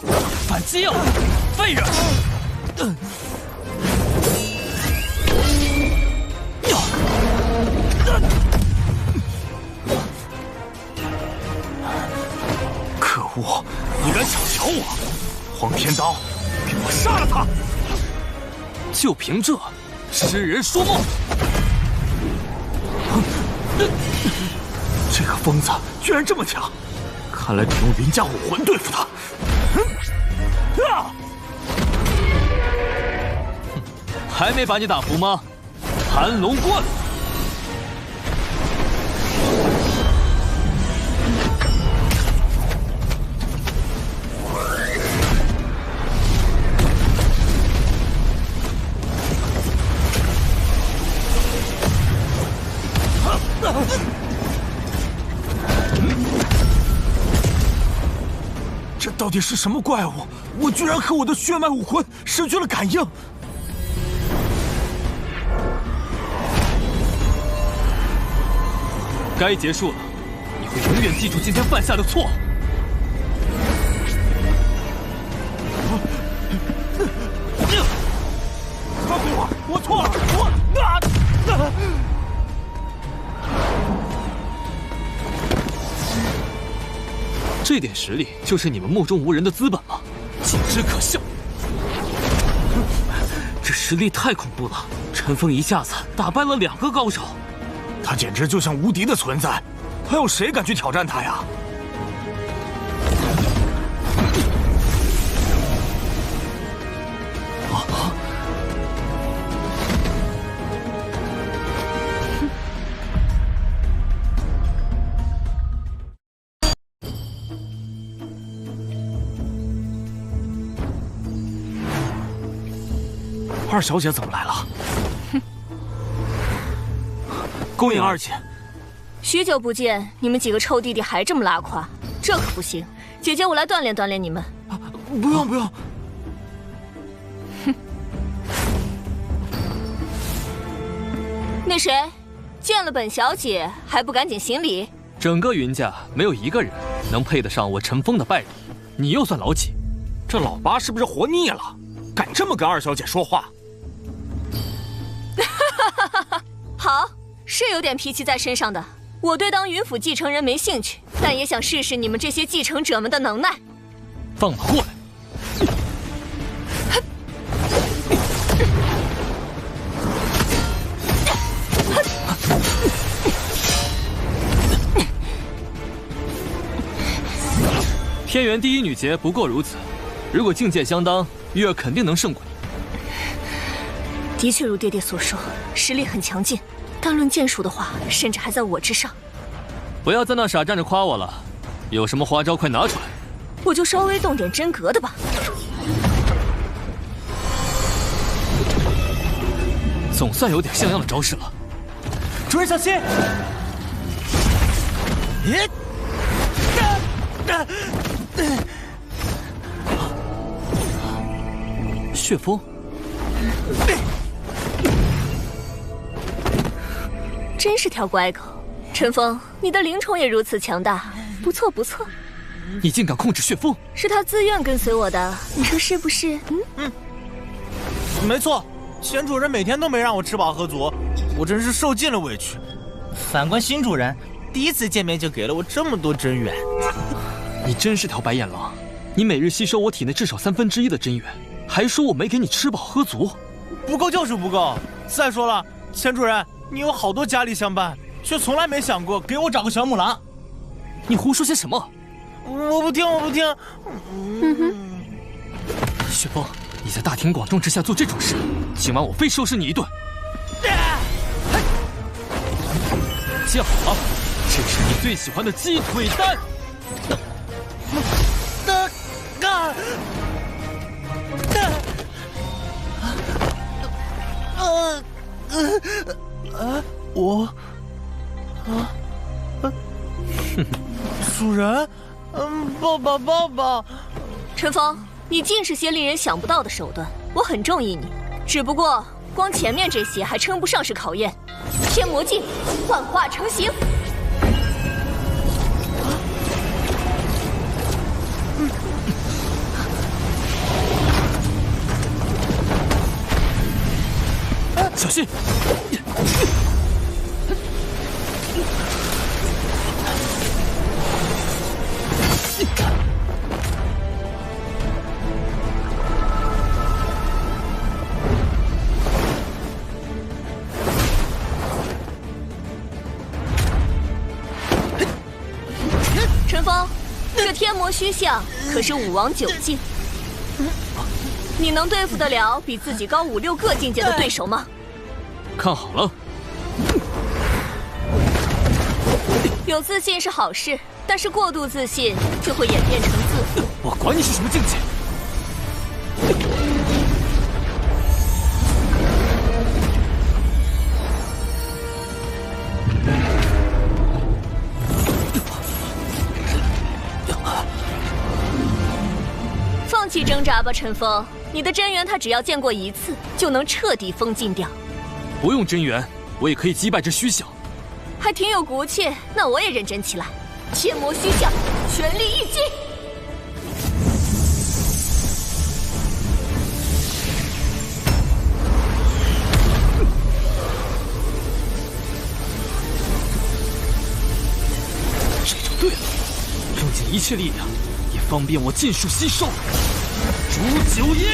反击啊，废人！可恶！你敢小瞧我？黄天刀，给我杀了他！就凭这，痴人说梦！这个疯子居然这么强！看来得用云家武魂对付他。还没把你打服吗？盘龙棍！这到底是什么怪物？我居然和我的血脉武魂失去了感应！该结束了，你会永远记住今天犯下的错。放过我！我错了！这点实力就是你们目中无人的资本吗？简直可笑！这实力太恐怖了，陈峰一下子打败了2个高手。他简直就像无敌的存在，还有谁敢去挑战他呀？二小姐怎么来了？恭迎二姐。许久不见，你们几个臭弟弟还这么拉胯，这可不行。姐姐，我来锻炼锻炼你们。不用不用。哼。那谁，见了本小姐还不赶紧行礼？整个云家没有一个人能配得上我陈峰的拜礼，你又算老几？这老八是不是活腻了？敢这么跟二小姐说话？好，是有点脾气在身上的。我对当云府继承人没兴趣，但也想试试你们这些继承者们的能耐。放马过来！天元第一女杰不过如此，如果境界相当，玉儿肯定能胜过你。的确如爹爹所说，实力很强劲，但论剑术的话，甚至还在我之上。不要在那傻站着夸我了，有什么花招快拿出来。我就稍微动点真格的吧。总算有点像样的招式了。主人小心！血风。真是条乖狗，陈峰，你的灵宠也如此强大，不错不错。你竟敢控制血风？是他自愿跟随我的，你说是不是？没错，前主人每天都没让我吃饱喝足，我真是受尽了委屈。反观新主人，第一次见面就给了我这么多真元。你真是条白眼狼！你每日吸收我体内至少1/3的真元，还说我没给你吃饱喝足，不够就是不够。再说了，前主人，你有好多佳丽相伴，却从来没想过给我找个小母狼。你胡说些什么？我不听，我不听。雪峰，你在大庭广众之下做这种事，今晚我非收拾你一顿。接好，这是你最喜欢的鸡腿丹。主人，抱抱抱抱。陈峰，你尽是些令人想不到的手段，我很中意你。只不过光前面这些还称不上是考验。天魔镜，幻化成形。小心！陈峰，这天魔虚像可是武王9境，你能对付得了比自己高5、6个境界的对手吗？看好了，有自信是好事，但是过度自信就会演变成自负。我管你是什么境界！放弃挣扎吧，陈峰，你的真元他只要见过一次，就能彻底封禁掉。不用真元，我也可以击败这虚像。还挺有骨气，那我也认真起来。天魔虚像，全力一击！这就对了，用尽一切力量，也方便我尽数吸收。煮九阴。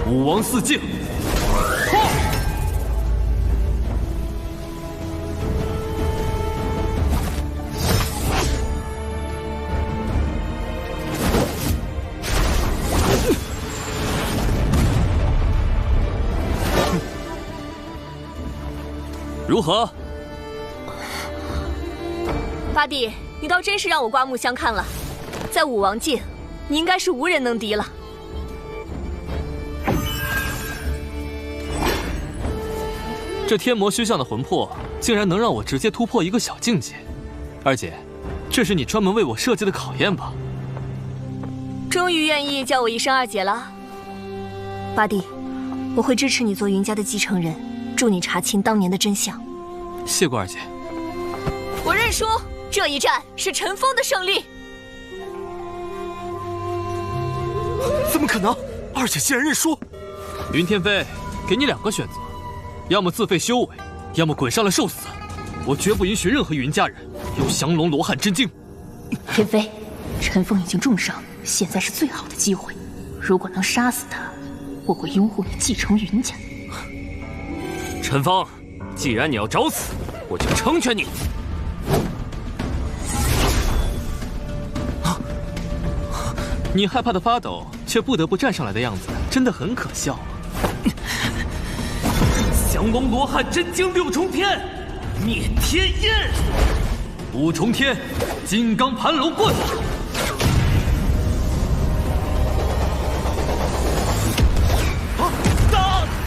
武王4境，如何？八弟，你倒真是让我刮目相看了。在武王境，你应该是无人能敌了。这天魔虚像的魂魄，竟然能让我直接突破一个小境界。二姐，这是你专门为我设计的考验吧？终于愿意叫我一声二姐了。八弟，我会支持你做云家的继承人，助你查清当年的真相。谢过二姐。我认输，这一战是陈峰的胜利。怎么可能？二姐竟然认输！云天飞，给你2个选择，要么自废修为，要么滚上来受死。我绝不允许任何云家人有降龙罗汉真经。天飞，陈峰已经重伤，现在是最好的机会。如果能杀死他，我会拥护你继承云家。陈峰，既然你要找死，我就成全你。你害怕的发抖，却不得不站上来的样子，真的很可笑啊！降龙罗汉真经6重天，灭天印，5重天，金刚盘龙棍。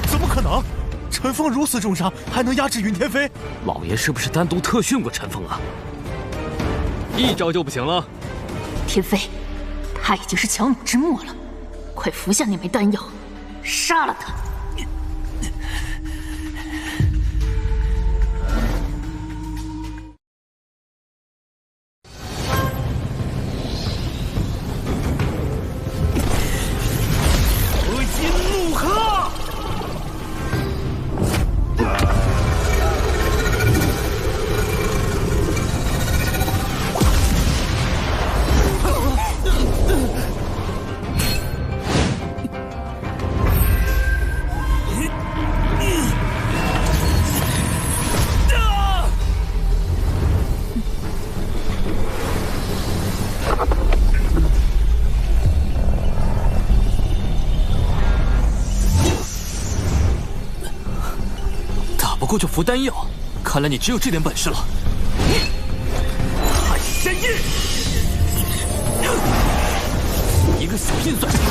怎么可能？陈峰如此重伤，还能压制云天飞？老爷是不是单独特训过陈峰啊？一招就不行了？天飞，他已经是强弩之末了，快服下那枚丹药，杀了他！恶心怒喝！不过就服丹药，看来你只有这点本事了。汉山印，一个小印算什么？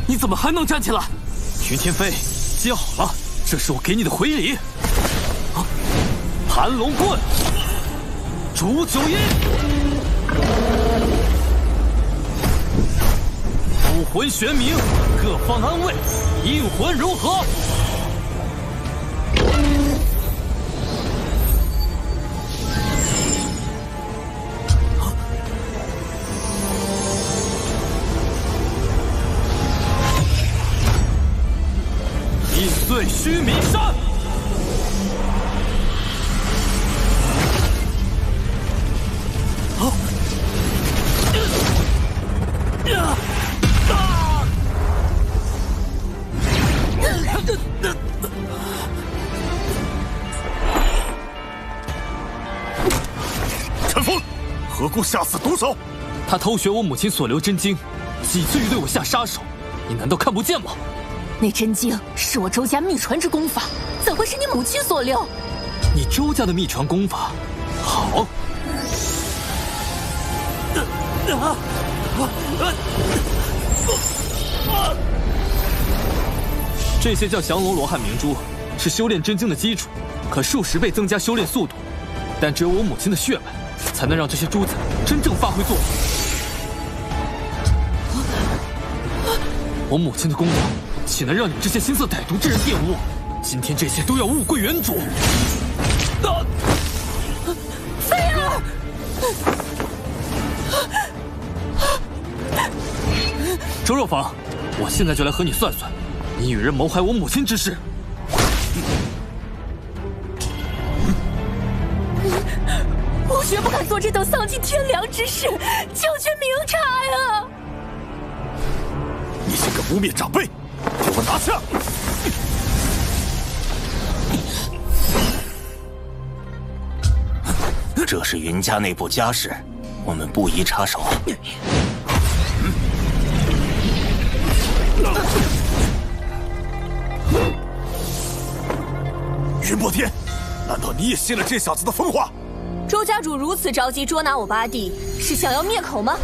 你怎么还能站起来？云天飞，接好了，这是我给你的回礼。盘龙棍，煮酒阴，武魂玄冥，各方安慰，阴魂融合。碎须弥山，陈峰，何故下此毒手？他偷学我母亲所留真经，几岁欲对我下杀手，你难道看不见吗？那真经是我周家秘传之功法，怎会是你母亲所留？你周家的秘传功法，好。这些叫降龙罗汉明珠，是修炼真经的基础，可数10倍增加修炼速度。但只有我母亲的血脉，才能让这些珠子真正发挥作用。我母亲的功法，岂能让你们这些心色歹毒之人玷污？今天这些都要物归原主。飞儿，周若芳，我现在就来和你算算，你与人谋害我母亲之事。我绝不敢做这等丧尽天良之事，求君明察呀！你这个污蔑长辈，给我拿下！这是云家内部家事，我们不宜插手。云破天，难道你也信了这小子的疯话？周家主如此着急捉拿我八弟，是想要灭口吗？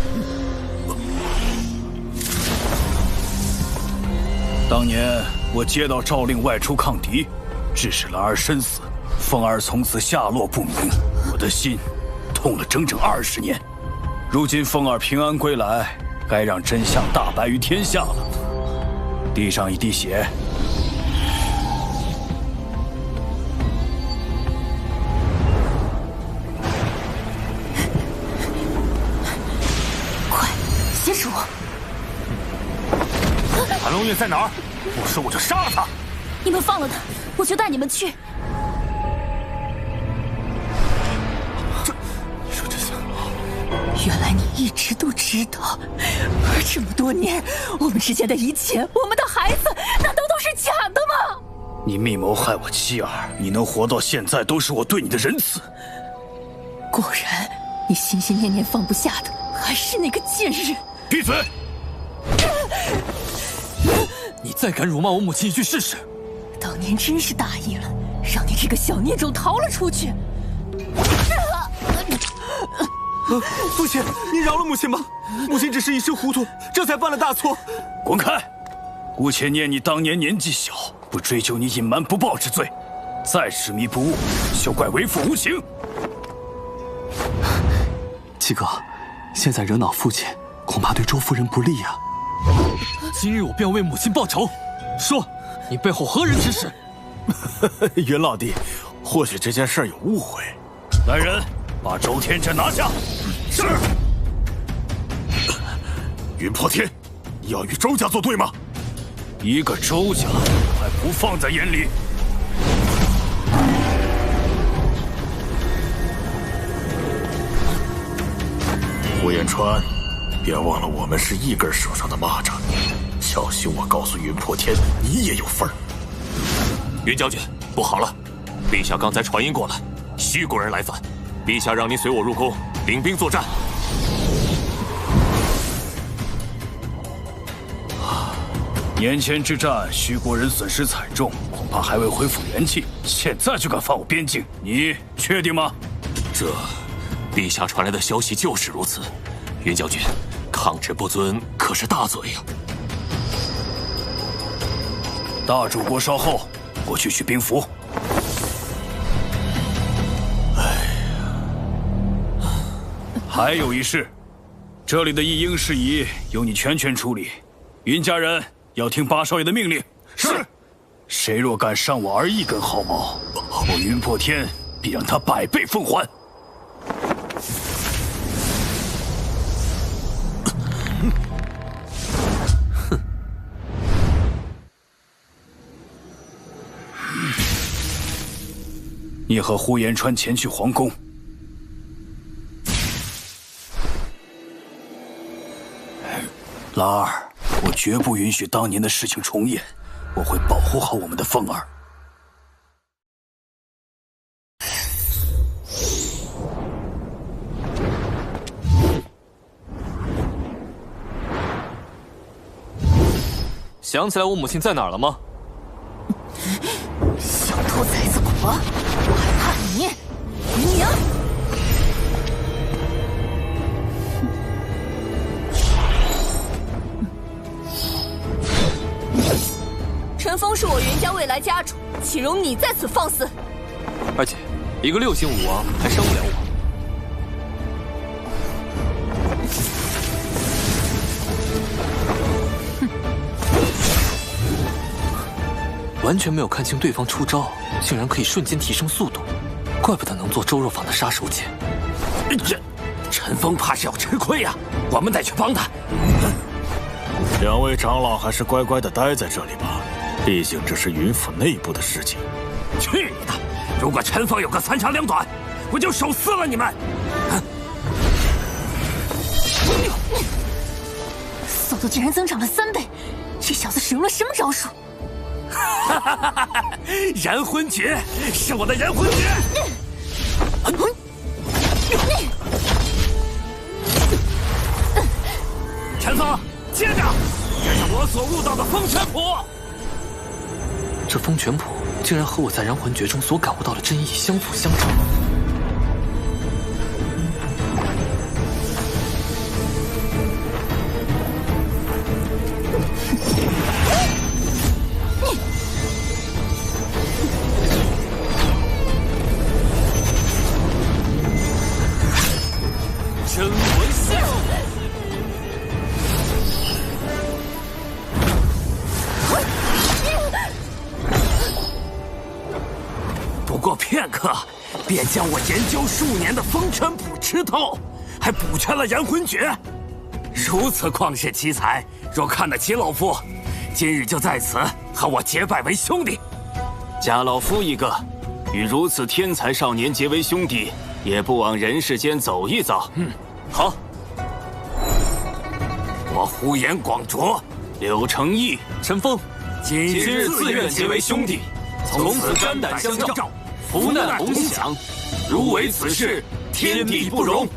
当年我接到诏令外出抗敌，致使兰儿身死，凤儿从此下落不明，我的心痛了整整20年。如今凤儿平安归来，该让真相大白于天下了。滴上一滴血。快，挟持我！韩龙月在哪儿？不说我就杀了他！你们放了他，我就带你们去。原来你一直都知道，而这么多年，我们之间的一切，我们的孩子，难道都是假的吗？你密谋害我妻儿，你能活到现在，都是我对你的仁慈。果然，你心心念念放不下的，还是那个贱人。闭嘴！你再敢辱骂我母亲一句试试！当年真是大意了，让你这个小孽种逃了出去。父亲，你饶了母亲吧！母亲只是一时糊涂，这才犯了大错。滚开！姑且念你当年年纪小，不追究你隐瞒不报之罪。再执迷不悟，休怪为父无情。七哥，现在惹恼父亲，恐怕对周夫人不利啊。今日我便为母亲报仇。说，你背后何人指使？云老弟，或许这件事有误会。来人，把周天真拿下。是。云破天，你要与周家作对吗？一个周家还不放在眼里？胡延川，别忘了我们是一根手上的蚂蚱。小心我告诉云破天，你也有份儿。云将军，不好了！陛下刚才传音过来，虚国人来犯。陛下让你随我入宫，领兵作战。年前之战，虚国人损失惨重，恐怕还未恢复元气。现在就敢犯我边境，你确定吗？这，陛下传来的消息就是如此。云将军，抗旨不遵可是大罪呀！大主国稍后，我去取兵符。还有一事，这里的一应事宜由你全权处理。云家人要听八少爷的命令。是。谁若敢伤我儿一根毫毛，我云破天必让他100倍奉还。你和呼延川前去皇宫。兰儿，我绝不允许当年的事情重演，我会保护好我们的凤儿。想起来我母亲在哪儿了吗？小兔崽子果，我还怕你，云宁！陈峰是我云家未来家主，岂容你在此放肆？而且，一个6星武王还伤不了我。完全没有看清对方出招，竟然可以瞬间提升速度，怪不得能做周若坊的杀手锏。这陈峰怕是要吃亏呀，我们得去帮他。两位长老还是乖乖的待在这里吧，毕竟这是云府内部的事情。去你的！如果陈峰有个3长2短，我就手撕了你们！速度竟然增长了3倍，这这小子使用了什么招数？燃魂诀是我的燃魂诀。陈峰，接着，这是我所悟到的风泉谱。这风泉谱竟然和我在燃魂诀中所感悟到的真意相辅相成。真魂笑。不过片刻，便将我研究数年的风泉谱吃透，还补全了燃魂诀。如此旷世奇才，若看得起老夫，今日就在此和我结拜为兄弟。假老夫一个，与如此天才少年结为兄弟，也不往人世间走一遭。好。我呼延广卓、柳成义、陈峰，今日自愿结为兄弟，从此肝胆相照，福难同享。如违此事，天地不容。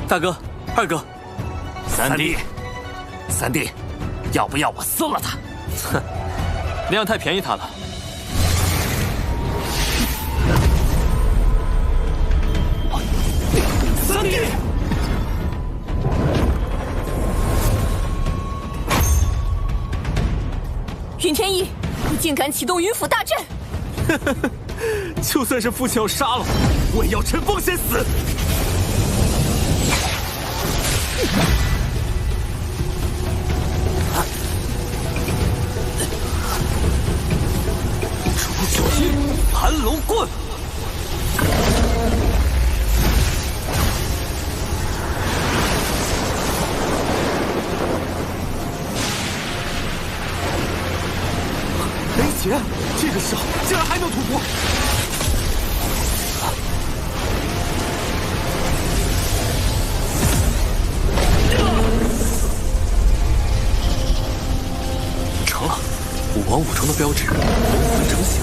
大哥，二哥，三弟，要不要我撕了他？哼，那样太便宜他了。三弟，云天翼，你竟敢启动云府大阵！就算是父亲要杀了我，我也要陈峰先死。出九阴盘龙棍。雷劫，这个时候竟然还能吐破！成了，武王五重的标志，龙魂成型。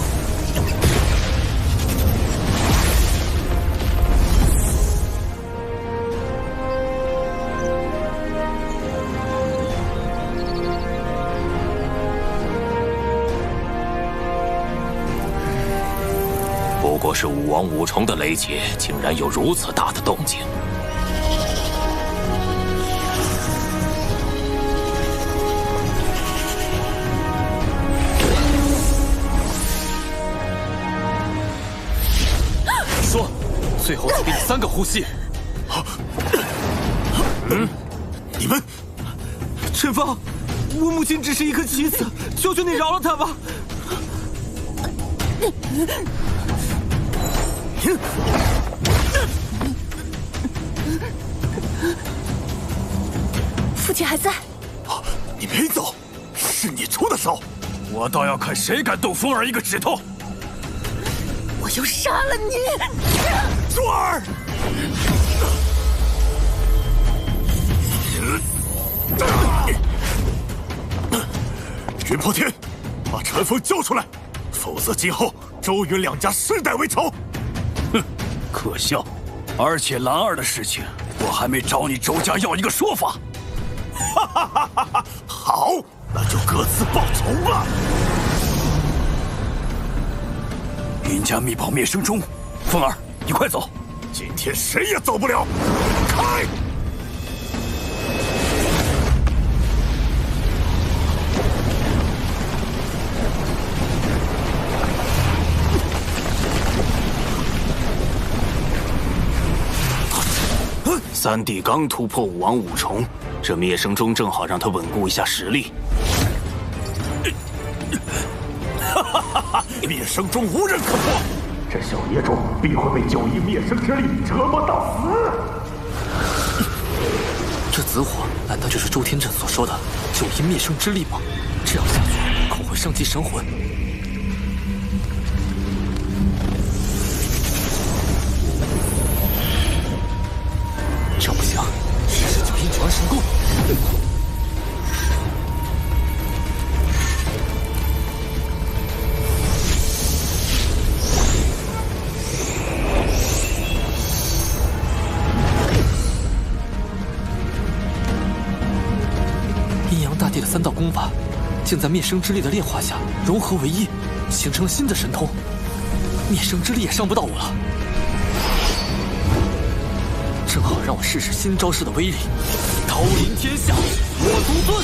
不过是武王五重的雷劫，竟然有如此大的动静。说，最后再给你3个呼吸。你们，陈峰，我母亲只是一颗棋子，求求你饶了她吧。父亲还在。你没走，是你出的手。我倒要看谁敢动风儿一个指头。我要杀了你！珠儿，云破天，把陈峰交出来，否则今后周云两家世代为仇。哼，可笑！而且兰儿的事情，我还没找你周家要一个说法。哈哈哈哈哈！好，那就各自报仇吧。云家密报灭生钟，凤儿，你快走！今天谁也走不了。开！三弟刚突破武王五重，这灭生钟正好让他稳固一下实力。灭生钟无人可破，这小野种必会被9阴灭生之力折磨到死。这紫火难道就是周天震所说的9阴灭生之力吗？这样下去恐会伤及神魂。这不行，这是弟的3道功法，竟在灭生之力的炼化下融合为一，形成了新的神通。灭生之力也伤不到我了，正好让我试试新招式的威力。刀临天下，我独尊。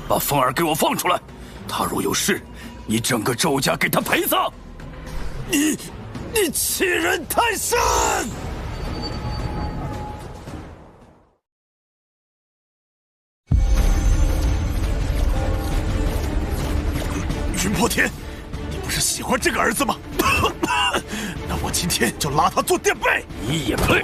把凤儿给我放出来！他若有事，你整个周家给他陪葬！你欺人太甚！云破天，你不是喜欢这个儿子吗？那我今天就拉他做垫背！你也配？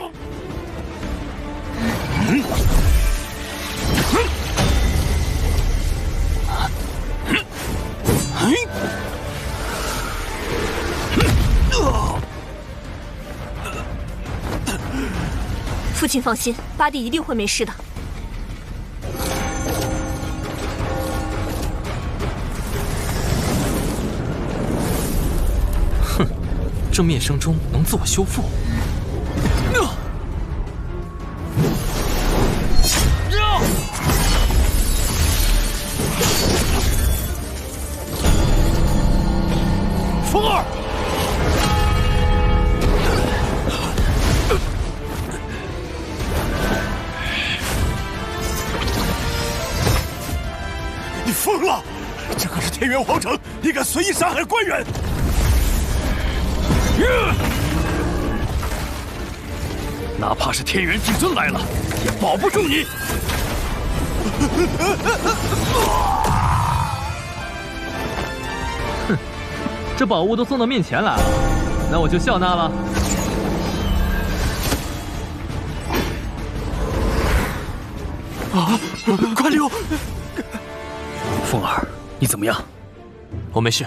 父亲放心，八弟一定会没事的。哼，这灭生钟能自我修复。风儿，你疯了！这可是天元皇城，你敢随意杀害官员？哪怕是天元至尊来了，也保不住你！哼，这宝物都送到面前来了，那我就笑纳了。啊！快溜！凤儿，你怎么样？我没事。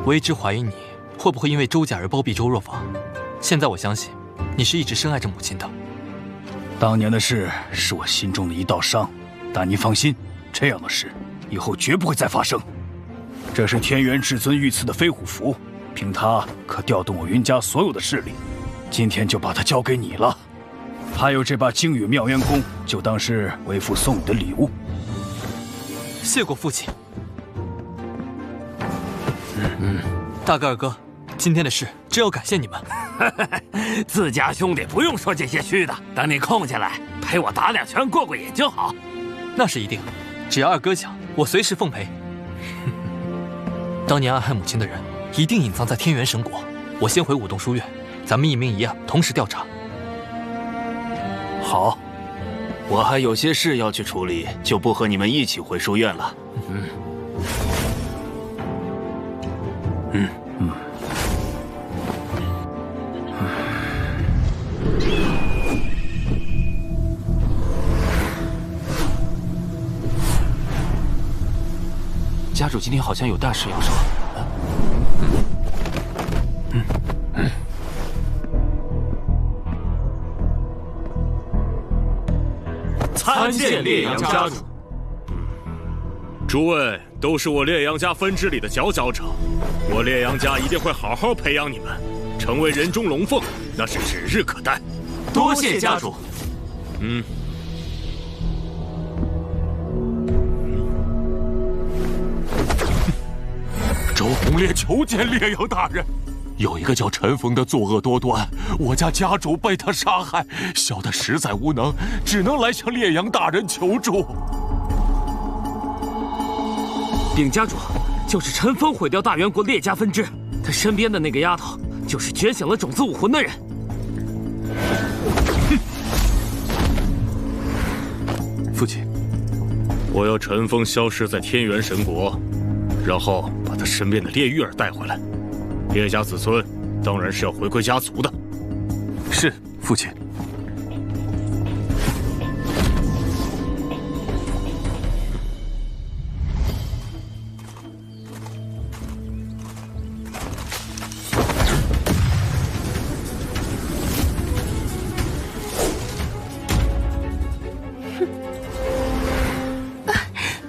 我一直怀疑你会不会因为周家而包庇周若坊，现在我相信你是一直深爱着母亲的。当年的事是我心中的一道伤，但你放心，这样的事以后绝不会再发生。这是天元至尊御赐的飞虎符，凭它可调动我云家所有的势力。今天就把它交给你了。还有这把精羽妙渊弓，就当是为父送你的礼物。谢过父亲。大哥二哥，今天的事真要感谢你们。自家兄弟不用说这些虚的，等你空下来陪我打2拳过过瘾就好。那是一定，只要二哥想，我随时奉陪。当年暗害母亲的人一定隐藏在天元神国，我先回武洞书院，咱们一明一暗同时调查。好，我还有些事要去处理，就不和你们一起回书院了。家主今天好像有大事要说。参见烈阳家主。诸位都是我烈阳家分支里的佼佼者，我烈阳家一定会好好培养你们，成为人中龙凤，那是指日可待。多谢家主。周红烈求见烈阳大人。有一个叫陈峰的作恶多端，我家家主被他杀害，小的实在无能，只能来向烈阳大人求助。禀家主，就是陈峰毁掉大元国烈家分支，他身边的那个丫头就是觉醒了种子武魂的人。父亲，我要陈峰消失在天元神国，然后把他身边的烈玉儿带回来。烈家子孙当然是要回归家族的。是，父亲。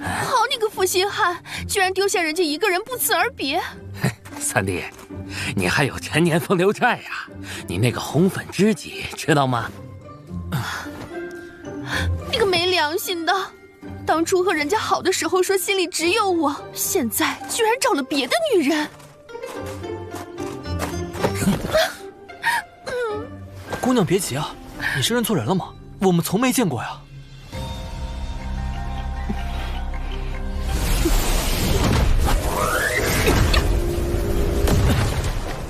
好你个负心汉，居然丢下人家一个人不辞而别！三弟，你还有陈年风流债呀！你那个红粉知己知道吗？你个没良心的！当初和人家好的时候说心里只有我，现在居然找了别的女人。姑娘别急啊，你是认错人了吗？我们从没见过呀。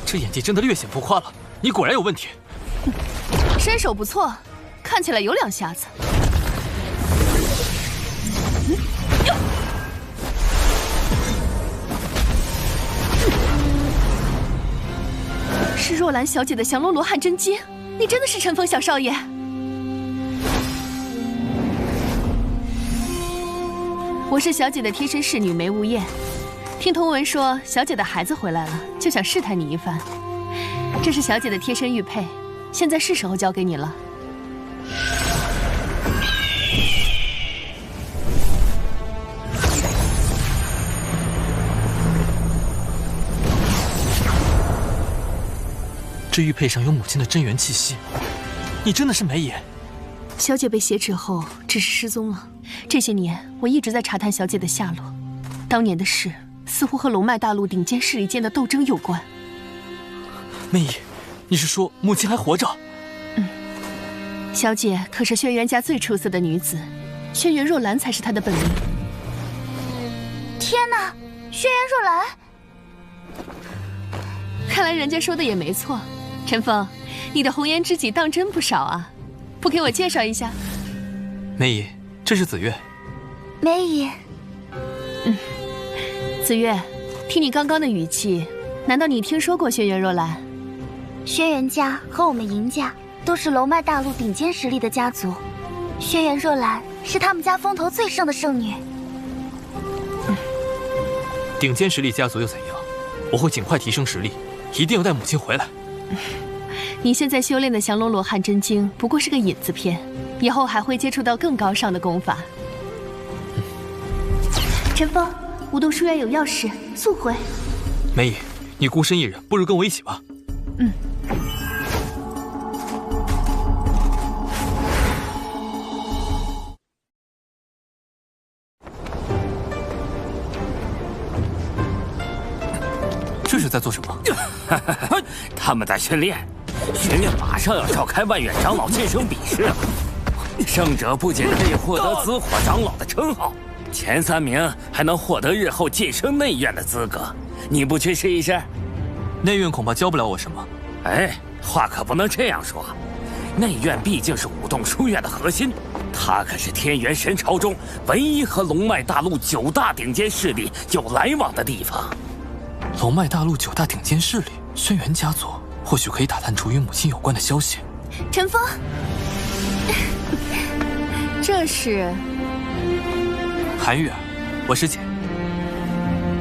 这演技真的略显浮夸了，你果然有问题。身手不错，看起来有两下子。是若兰小姐的降龙罗汉真经，你真的是陈峰小少爷？我是小姐的贴身侍女梅无厌。听童文说，小姐的孩子回来了，就想试探你一番。这是小姐的贴身玉佩，现在是时候交给你了。这玉佩上有母亲的真元气息，你真的是梅爷？小姐被挟持后，只是失踪了。这些年，我一直在查探小姐的下落。当年的事，似乎和龙脉大陆顶尖势力间的斗争有关。梅姨，你是说母亲还活着？小姐可是轩辕家最出色的女子，轩辕若兰才是她的本名。天哪，轩辕若兰！看来人家说的也没错。陈峰，你的红颜知己当真不少啊，不给我介绍一下？梅姨，这是紫月。梅姨。紫月，听你刚刚的语气，难道你听说过轩辕若兰？轩辕家和我们银家都是龙脉大陆顶尖实力的家族，轩辕若兰是他们家风头最盛的圣女。顶尖实力家族又怎样？我会尽快提升实力，一定要带母亲回来。你现在修炼的降龙罗汉真经不过是个引子篇，以后还会接触到更高尚的功法。陈峰，武洞书院有要事，速回。梅姨，你孤身一人，不如跟我一起吧。这是在做什么？他们在训练，学院马上要召开万院长老晋升比试了。胜者不仅可以获得紫火长老的称号，前3名还能获得日后晋升内院的资格。你不去试一试？内院恐怕教不了我什么。哎，话可不能这样说。内院毕竟是武洞书院的核心，它可是天元神朝中唯一和龙脉大陆9大顶尖势力有来往的地方。龙脉大陆9大顶尖势力，轩辕家族或许可以打探出与母亲有关的消息。陈峰，这是韩玉儿，我师姐。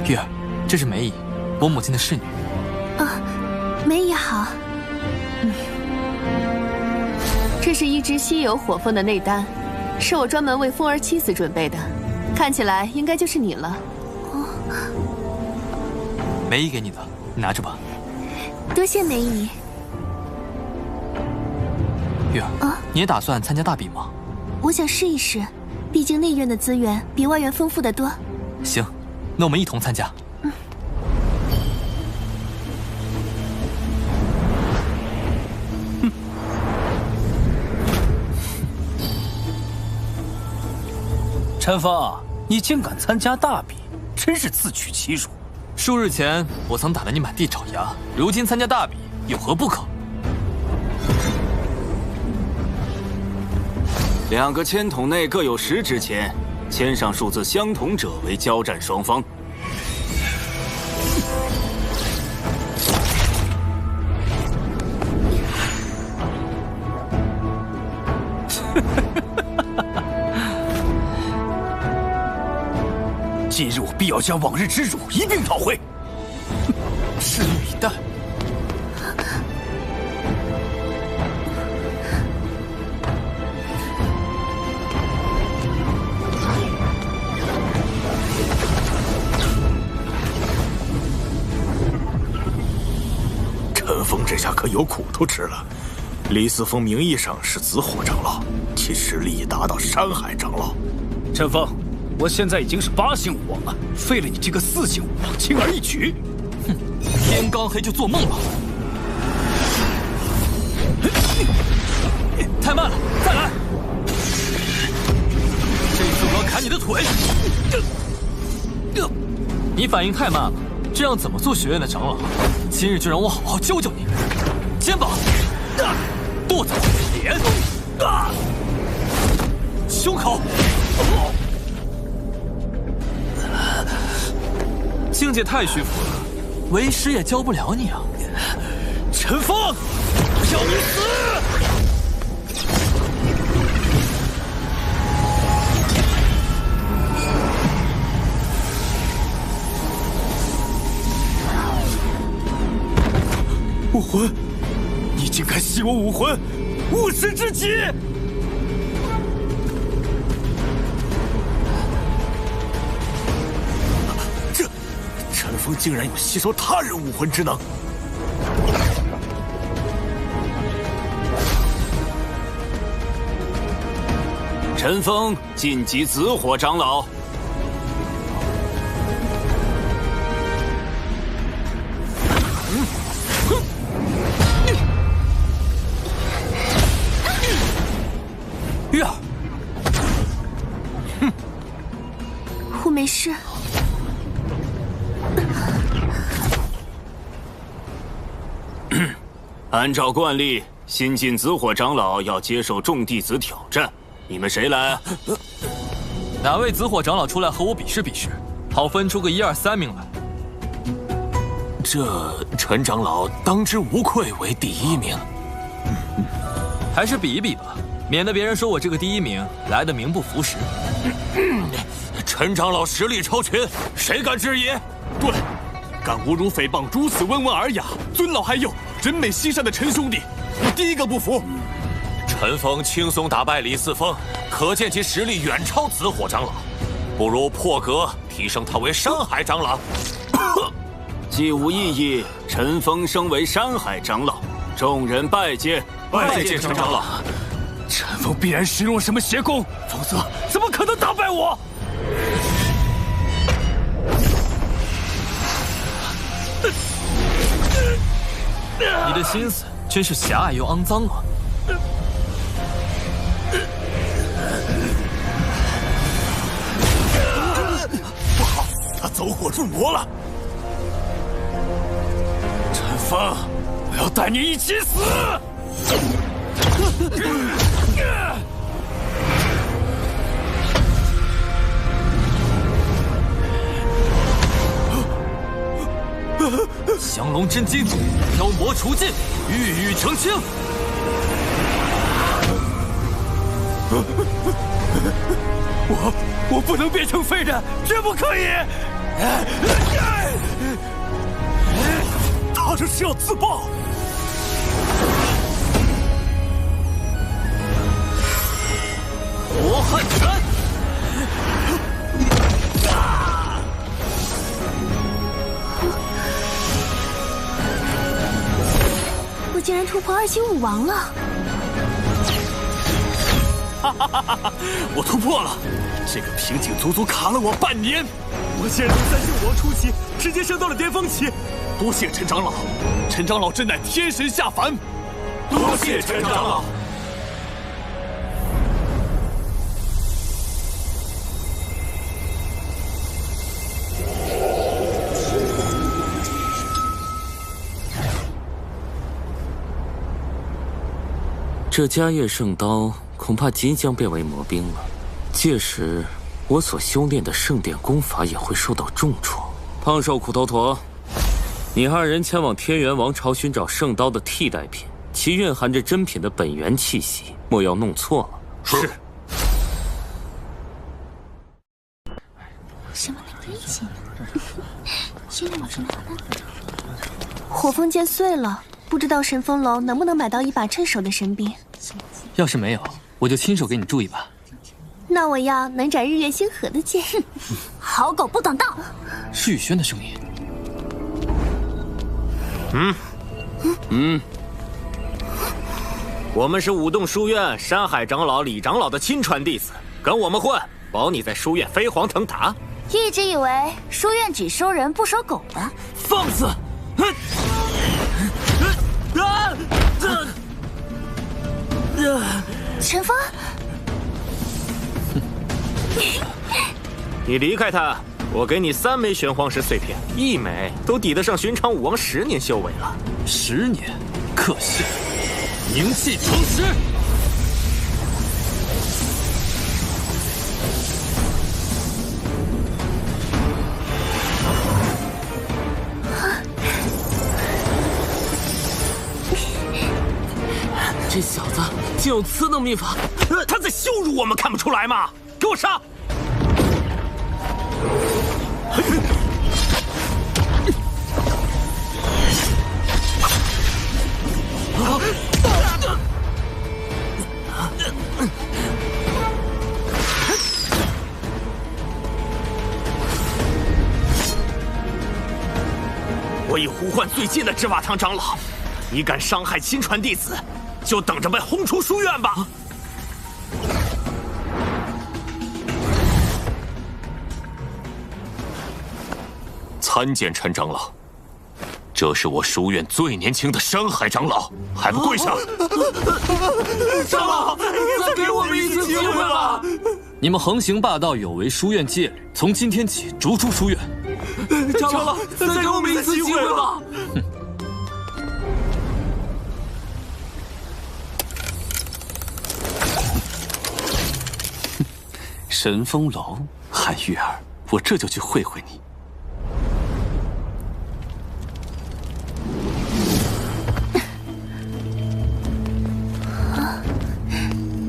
玉儿，这是梅姨，我母亲的侍女。梅姨好。这是一支稀有火凤的内丹，是我专门为凤儿妻子准备的，看起来应该就是你了。梅姨给你的，你拿着吧。多谢梅姨。玉儿，你也打算参加大比吗？我想试一试，毕竟内院的资源比外院丰富得多。行，那我们一同参加。陈峰，你竟敢参加大比，真是自取其辱。数日前我曾打得你满地找牙，如今参加大比，有何不可？2个签筒内各有10支签，签上数字相同者为交战双方。今日我必要将往日之辱一并讨回。拭目以待。这下可有苦头吃了。李四峰名义上是紫火长老，其实力已达到山海长老。陈峰，我现在已经是8星武王了，废了你这个4星武王，轻而易举。哼，天刚黑就做梦吧！太慢了，再来！这次我要砍你的腿！你反应太慢了，这样怎么做学院的长老？今日就让我好好教教你！肩膀、肚子、脸、胸口。境界太虚浮了，为师也教不了你啊！陈峰，要你死！武魂，你竟敢吸我武魂，无耻之极！陈峰竟然有吸收他人武魂之能！陈峰晋级紫火长老。玉儿，我没事。按照惯例，新晋紫火长老要接受众弟子挑战，你们谁来啊？哪位紫火长老出来和我比试比试，好分出个1、2、3名来。这陈长老当之无愧为第1名。还是比一比吧，免得别人说我这个第1名来的名不符实。陈长老实力超群，谁敢质疑？对，敢侮辱诽谤如此温文尔雅、尊老爱幼、人美心善的陈兄弟，我第一个不服。陈峰轻松打败李四峰，可见其实力远超紫火长老。不如破格提升他为山海长老。既无异议，陈峰升为山海长老，众人拜见。拜见陈长老。陈峰必然使用了什么邪功，否则怎么可能打败我？你的心思真是狭隘又肮脏啊！不好，他走火入魔了！陈峰，我要带你一起死！降龙真经，妖魔除尽，玉宇澄清。我不能变成废人，绝不可以！他这是要自爆！罗汉拳！我竟然突破2星武王了！我突破了，这个瓶颈足足卡了我半年。我现在从3星武王初期直接升到了巅峰期，多谢陈长老，陈长老真乃天神下凡。多谢陈长老。这迦叶圣刀恐怕即将变为魔兵了，届时我所修炼的圣殿功法也会受到重创。胖瘦苦头陀，你2人前往天元王朝寻找圣刀的替代品，其蕴含着真品的本源气息，莫要弄错了。是。什么那个一起？心里什么？火凤剑碎了。不知道神风楼能不能买到一把趁手的神兵？要是没有，我就亲手给你铸一把。那我要能斩日月星河的剑。好狗不挡道！是雨轩的声音。我们是武洞书院山海长老李长老的亲传弟子，跟我们混，保你在书院飞黄腾达。一直以为书院只收人不收狗的。放肆！陈峰，你离开他，我给你3枚玄黄石碎片，1枚都抵得上寻常武王10年修为了。10年，可惜。凝气成石。这小子竟有此等秘法！他在羞辱我们，看不出来吗？给我杀！我已呼唤最近的执法堂长老，你敢伤害亲传弟子，就等着被轰出书院吧！参见陈长老，这是我书院最年轻的山海长老，还不跪下！长老，再给我们一次机会吧！你们横行霸道，有违书院戒律，从今天起逐出书院。长老，再给我们一次机会吧！神风楼，韩玉儿，我这就去会会你。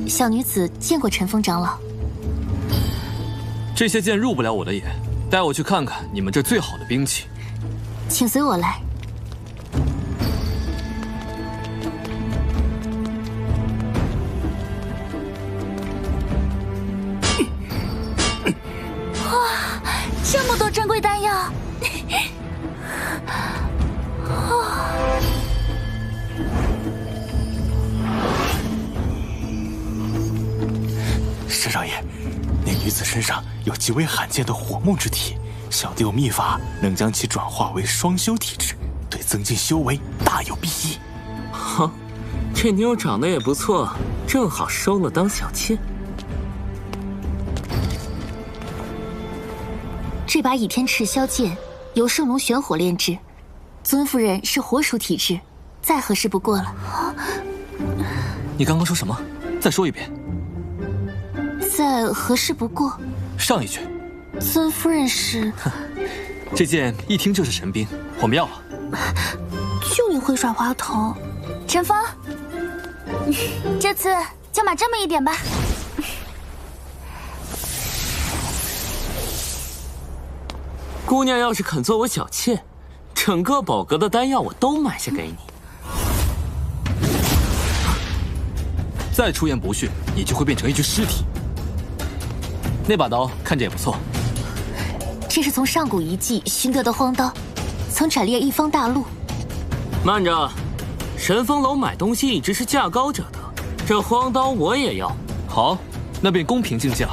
小女子见过陈峰长老。这些剑入不了我的眼，带我去看看你们这最好的兵器。请随我来。哇，这么多珍贵丹药！师少爷，那女子身上有极为罕见的火木之体，小弟有秘法能将其转化为双修体质，对增进修为大有裨益。好，这妞长得也不错，正好收了当小妾。这把倚天赤霄剑由圣龙玄火炼制，尊夫人是火属体质，再合适不过了。你刚刚说什么？再说一遍。再合适不过。上一句。尊夫人是。这剑一听就是神兵，我们要了。就你会耍滑头，陈峰，这次就买这么一点吧。姑娘要是肯做我小妾，整个宝阁的丹药我都买下给你。再出言不逊，你就会变成一具尸体。那把刀看着也不错，这是从上古遗迹寻得的荒刀，曾斩裂一方大陆。慢着，神风楼买东西一直是价高者得，这荒刀我也要。好，那便公平竞价。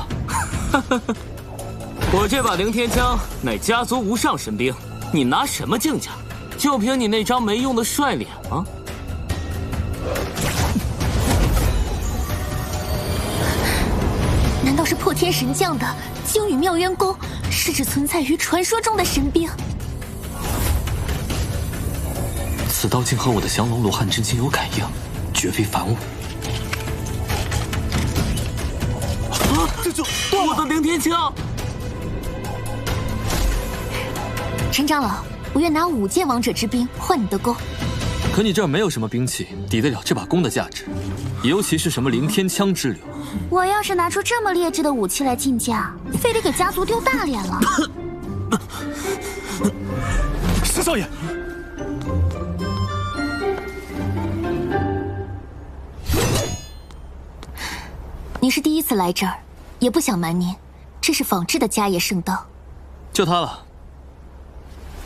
我这把凌天枪乃家族无上神兵，你拿什么竞价？就凭你那张没用的帅脸吗？难道是破天神将的精羽妙渊功，是指存在于传说中的神兵？此刀竟和我的降龙罗汉真经有感应，绝非凡物。这就我的凌天枪！陈长老，我愿拿5件王者之兵换你的弓。可你这儿没有什么兵器抵得了这把弓的价值，尤其是什么凌天枪之流。我要是拿出这么劣质的武器来竞价，非得给家族丢大脸了。石少爷，你是第一次来这儿，也不想瞒您，这是仿制的迦叶圣刀。就它了，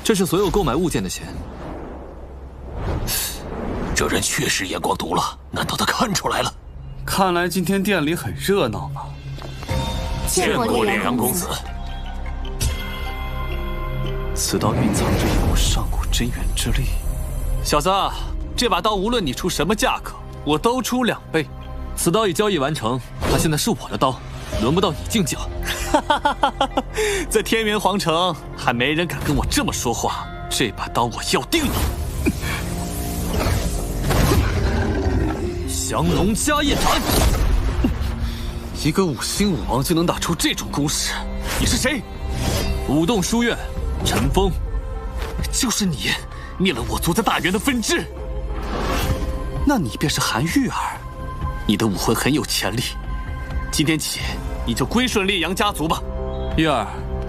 这是所有购买物件的钱。这人确实眼光毒辣，难道他看出来了？看来今天店里很热闹嘛。见过烈阳公子。此刀蕴藏着一股上古真元之力。小子，这把刀无论你出什么价格，我都出2倍。此刀已交易完成，它现在是我的刀，轮不到你竞价。在天元皇城，还没人敢跟我这么说话。这把刀我要定了。降龙家业斩！一个5星武王就能打出这种攻势，你是谁？武洞书院，陈峰。就是你，灭了我族在大元的分支。那你便是韩玉儿，你的武魂很有潜力。今天起，你就归顺烈阳家族吧。玉儿，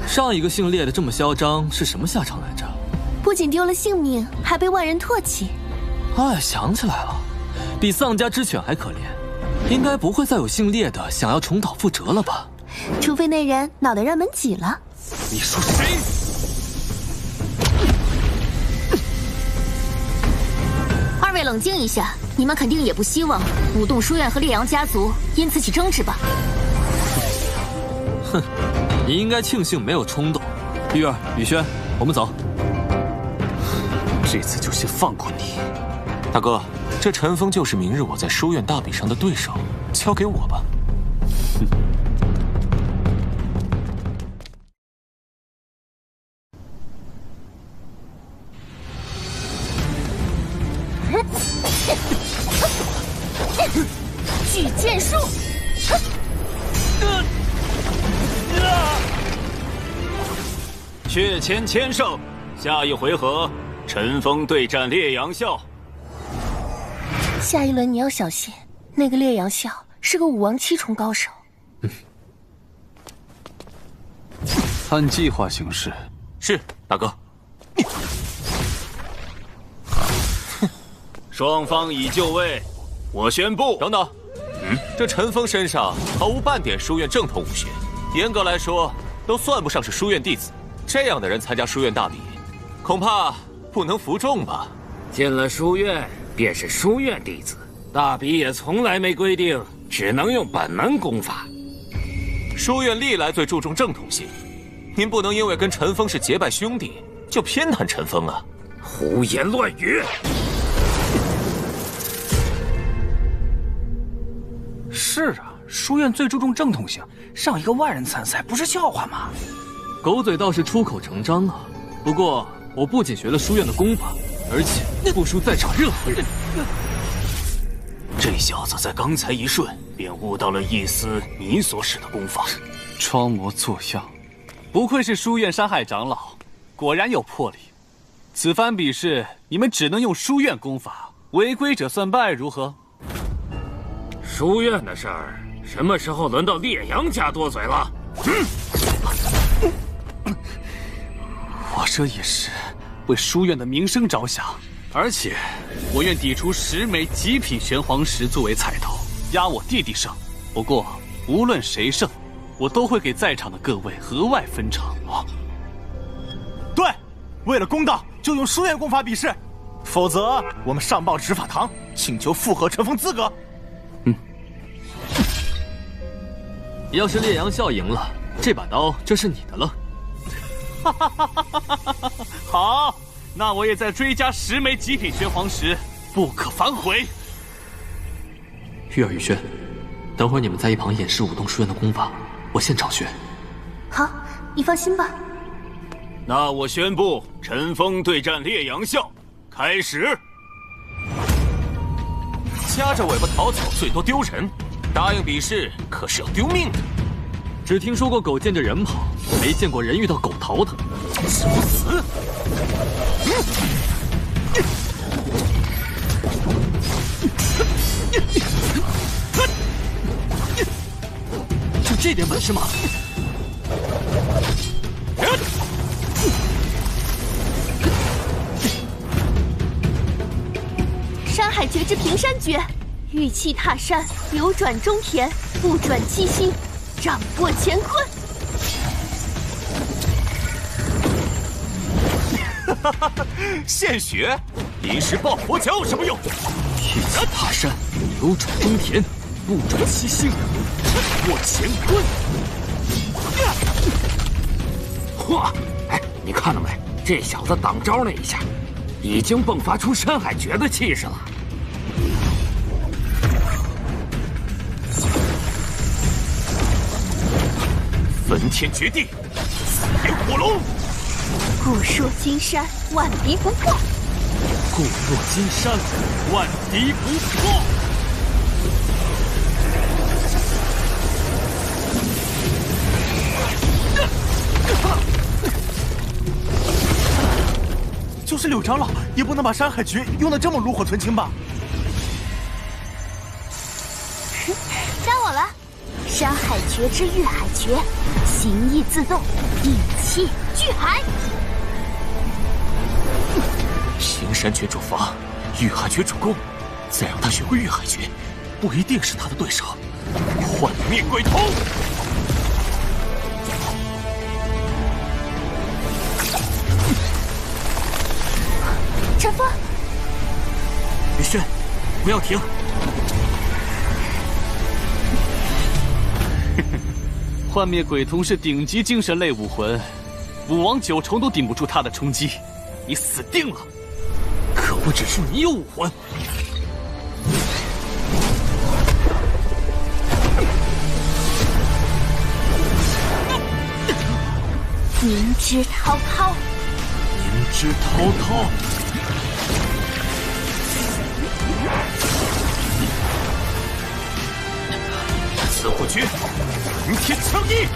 上一个姓烈的这么嚣张，是什么下场来着？不仅丢了性命，还被万人唾弃。哎，想起来了，比丧家之犬还可怜。应该不会再有姓烈的想要重蹈覆辙了吧？除非那人脑袋让门挤了。你说谁？二位冷静一下，你们肯定也不希望武洞书院和烈阳家族因此起争执吧？哼，你应该庆幸没有冲动。玉儿、雨轩，我们走。这次就先放过你。大哥，这陈峰就是明日我在书院大比上的对手，交给我吧。举剑术。血签签胜，下一回合，陈峰对战烈阳笑。下一轮你要小心，那个烈阳笑是个武王7重高手。按计划行事。是，大哥。双方已就位，我宣布。等等，这陈峰身上毫无半点书院正统武学，严格来说都算不上是书院弟子。这样的人参加书院大比，恐怕不能服众吧？进了书院便是书院弟子，大比也从来没规定只能用本门功法。书院历来最注重正统性，您不能因为跟陈峰是结拜兄弟就偏袒陈峰啊！胡言乱语！是啊，书院最注重正统性，上一个万人参赛不是笑话吗？狗嘴倒是出口成章啊。不过我不仅学了书院的功法，而且不输在场任何人。这小子在刚才一瞬便悟到了一丝你所使的功法，装模作样，不愧是书院山海长老，果然有魄力。此番比试，你们只能用书院功法，违规者算败，如何？书院的事儿，什么时候轮到烈阳家多嘴了？我这也是为书院的名声着想，而且我愿抵出10枚极品玄黄石作为彩头，压我弟弟胜。不过无论谁胜，我都会给在场的各位额外分成。对，为了公道，就用书院功法比试，否则我们上报执法堂，请求复核陈峰资格。要是烈阳笑赢了，这把刀就是你的了。好，那我也再追加10枚极品玄黄石，不可反悔。玉儿、雨轩，等会儿你们在一旁演示武洞书院的功法，我现场学。好，你放心吧。那我宣布，陈峰对战烈阳笑，开始。夹着尾巴逃走，最多丢人。答应比试可是要丢命的。只听说过狗见着人跑，没见过人遇到狗逃的。找死！就这点本事吗？山海绝之平山诀，玉气踏山，流转中田，不转七星，掌握乾坤。现学，临时抱佛脚有什么用？铁骑爬山，扭转中田，不转其心，握乾坤。嚯！哎，你看到没？这小子挡招那一下，已经迸发出山海诀的气势了。焚天绝地，四眼火龙。固若金山，万敌不破。固若金山，万敌不破。就是柳长老也不能把山海诀用得这么炉火纯青吧？该我了，山海诀之玉海诀，形意自动，一气聚海。形山诀主防，玉海诀主攻，再让他学会玉海诀，不一定是他的对手。幻灭鬼头！陈峰，雨轩，不要停！幻灭鬼童是顶级精神类武魂，武王九重都顶不住他的冲击，你死定了！可不只是你有武魂。凝脂滔滔，凝脂滔滔。紫火诀，明天枪意。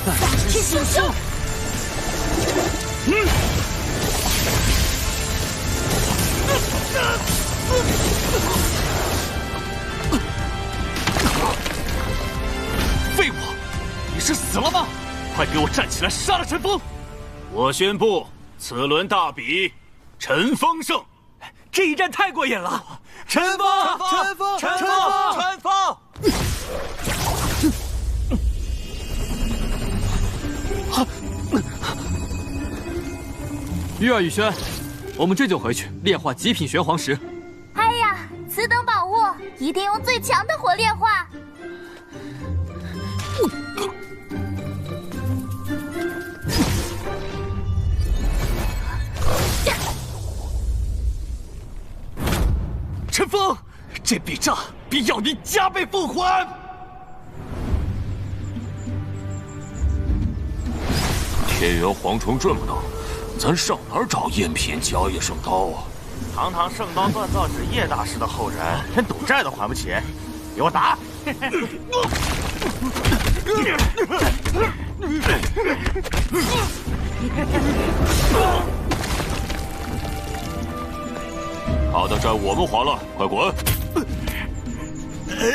再去行凶。废物！你是死了吗？快给我站起来，杀了陈峰！我宣布，此轮大比，陈峰胜。这一战太过瘾了！陈峰，陈峰，陈峰，陈峰！玉儿、雨轩，我们这就回去炼化极品玄黄石。哎呀，此等宝物一定用最强的火炼化。陈峰，这笔账必要你加倍奉还！天元蝗虫这么多，咱上哪儿找赝品迦叶圣刀啊？堂堂圣刀锻造纸叶大师的后人，连赌债都还不起，给我打！他的债我们还了，快滚！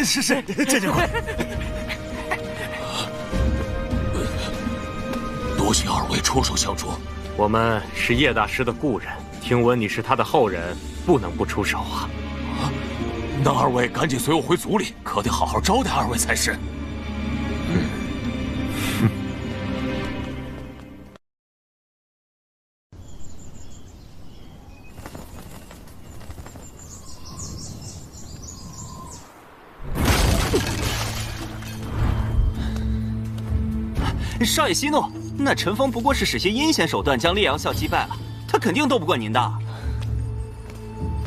是，这就快。多谢二位出手相助。我们是叶大师的故人，听闻你是他的后人，不能不出手啊！那二位赶紧随我回族里，可得好好招待二位才是。少爷息怒，那陈峰不过是使些阴险手段将烈阳笑击败了，他肯定斗不过您的。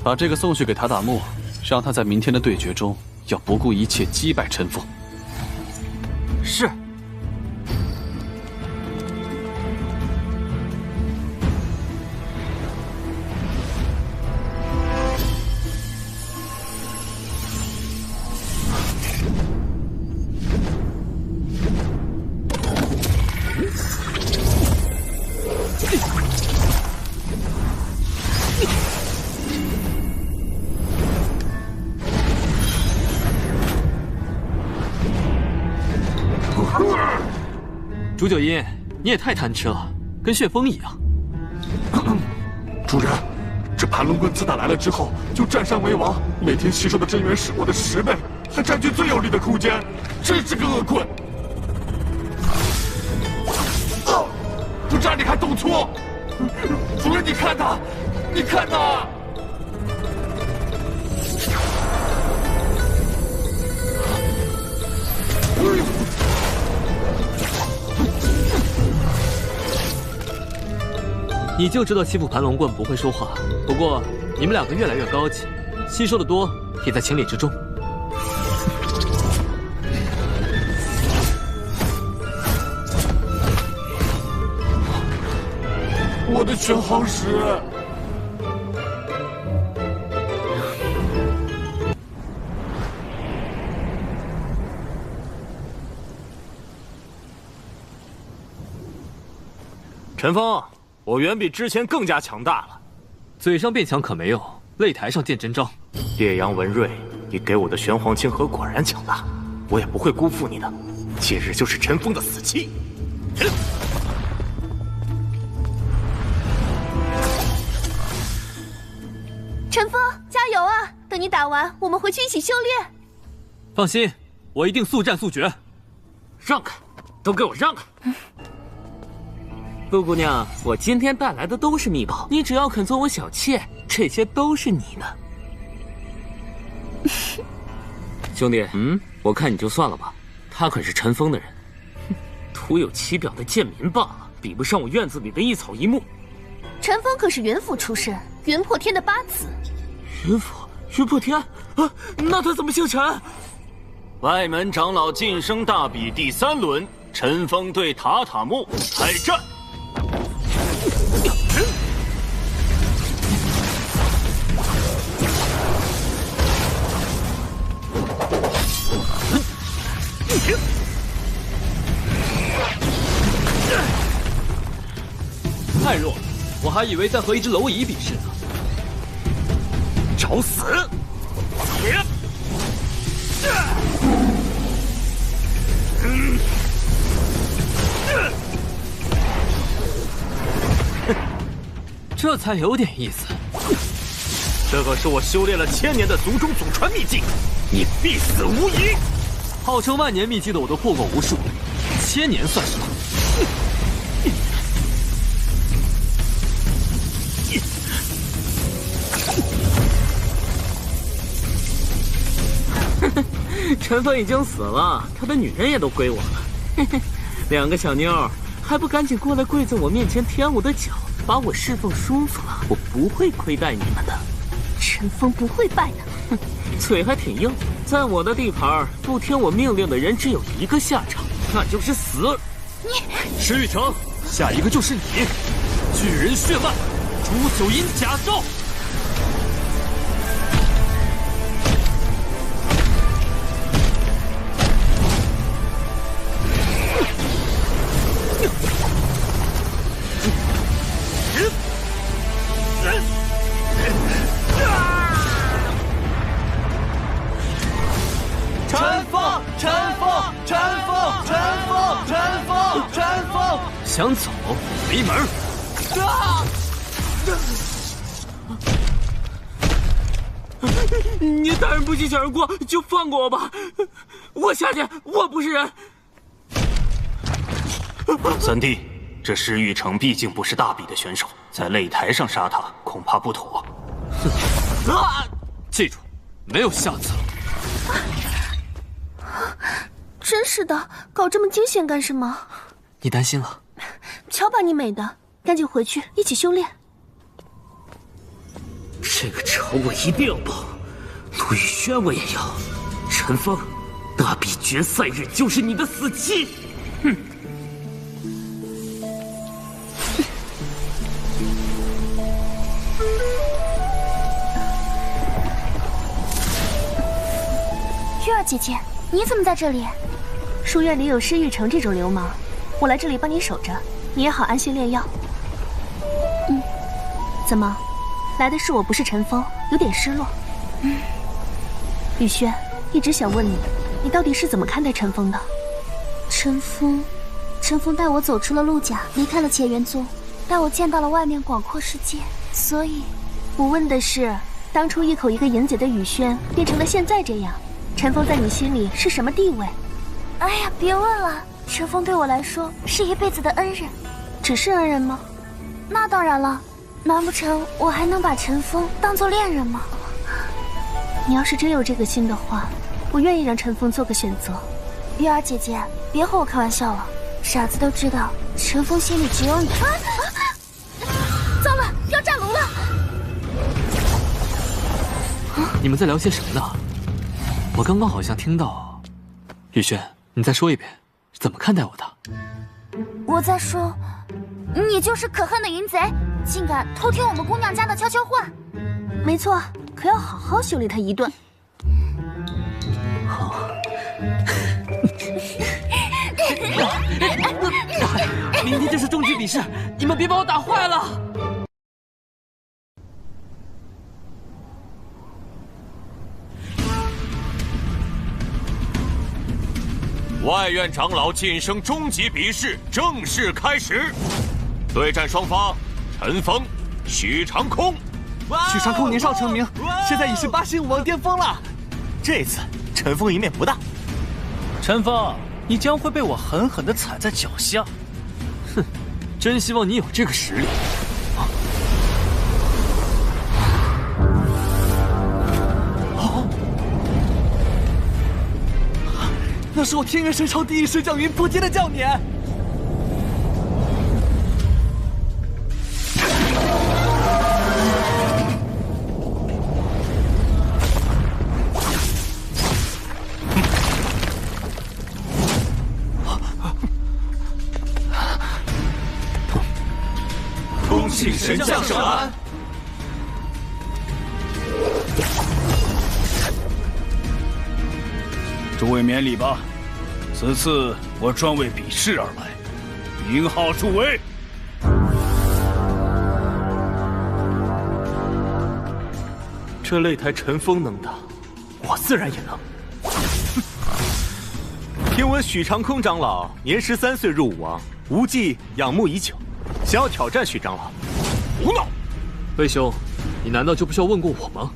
把这个送去给塔塔木，让他在明天的对决中要不顾一切击败陈峰。是。煮酒阴，你也太贪吃了，跟旋风一样。主人，这盘龙棍自打来了之后，就占山为王，每天吸收的真元是我的10倍，还占据最有利的空间，真是个恶棍。不占理还动粗！主人，你看他你看呐！你就知道欺负盘龙棍不会说话。不过你们两个越来越高级，吸收的多也在情理之中。我的全航石。陈峰，我远比之前更加强大了。嘴上变强可没用，擂台上见真章。烈阳文瑞，你给我的玄黄清河果然强大，我也不会辜负你的。今日就是陈峰的死期。陈峰，加油啊！等你打完，我们回去一起修炼。放心，我一定速战速决。让开，都给我让开！陆姑娘，我今天带来的都是秘宝，你只要肯做我小妾，这些都是你的。兄弟，我看你就算了吧，他可是陈峰的人，徒有其表的贱民罢了，比不上我院子里的一草一木。陈峰可是元府出身，元破天的八子。元府，元破天啊？那他怎么姓陈？外门长老晋升大比第3轮，陈峰对塔塔木开战。太弱了，我还以为在和一只蝼蚁比试呢。找死！这才有点意思。这可是我修炼了1000年的族中祖传秘技，你必死无疑。号称万年秘技的我都破过无数，1000年算什么？陈峰已经死了，他的女人也都归我了。2个小妞还不赶紧过来跪在我面前舔我的脚，把我侍奉舒服了，我不会亏待你们的。陈峰不会败的。嘴还挺硬，在我的地盘，不听我命令的人只有一个下场，那就是死。石玉成，下一个就是你，巨人血脉，朱九阴甲胄。想走没门！你大人不计小人过，就放过我吧！我下去，我不是人。三弟，这石玉成毕竟不是大比的选手，在擂台上杀他恐怕不妥。记住，没有下次了。真是的，搞这么惊险干什么？你担心了？瞧把你美的，赶紧回去一起修炼。这个仇我一定要报，陆宇轩我也要。陈峰，大比决赛日就是你的死期！哼！月儿姐姐，你怎么在这里？书院里有施玉成这种流氓，我来这里帮你守着，你也好安心炼药。怎么，来的是我不是陈峰，有点失落？雨轩，一直想问你，你到底是怎么看待陈峰的？陈峰带我走出了陆家，离开了乾元宗，带我见到了外面广阔世界，所以，我问的是，当初一口一个莹姐的雨轩，变成了现在这样，陈峰在你心里是什么地位？哎呀，别问了，陈峰对我来说是一辈子的恩人。只是恩人吗？那当然了，难不成我还能把陈峰当做恋人吗？你要是真有这个心的话，我愿意让陈峰做个选择。月儿姐姐，别和我开玩笑了，傻子都知道，陈峰心里只有你。糟了，要炸炉了！你们在聊些什么呢？我刚刚好像听到。雨轩，你再说一遍，怎么看待我的？我在说，你就是可恨的淫贼，竟敢偷听我们姑娘家的悄悄话。没错，可要好好修理他一顿。明天就是终极比试，你们别把我打坏了。外院长老晋升终极比试正式开始，对战双方：陈峰、许长空。许长空年少成名，现在已是8星武王巅峰了。这次陈峰赢面不大。陈峰，你将会被我狠狠地踩在脚下。哼，真希望你有这个实力。那是我天元神朝第一师将云破天的教撵。恭喜神将圣安！诸位免礼吧，此次我专为比试而来，名号助威。这擂台陈峰能打，我自然也能。听闻许长空长老年13岁入武王，无忌仰慕已久，想要挑战许长老。胡闹！魏兄，你难道就不需要问过我吗？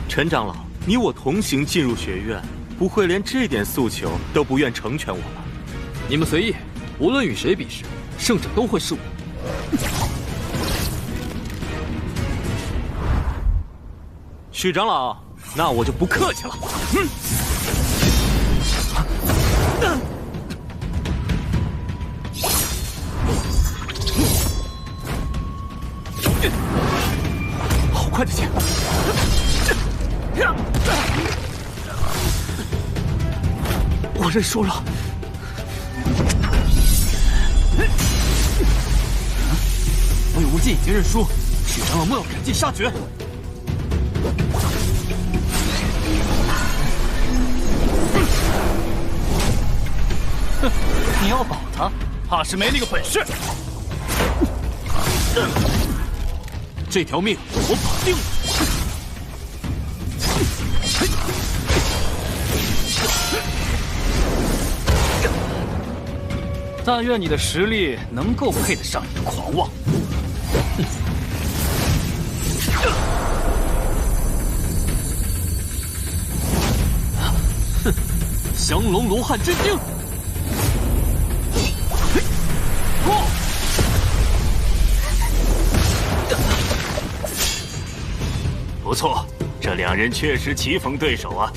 陈长老，你我同行进入学院，不会连这点诉求都不愿成全我吧？你们随意，无论与谁比试，胜者都会是我。许长老，那我就不客气了。好快的剑！我认输了。魏无忌已经认输，许长老莫要赶尽杀绝。哼，你要保他，怕是没那个本事。这条命我保定了。但愿你的实力能够配得上你的狂妄。哼，降龙罗汉真经。不错，这两人确实棋逢对手啊！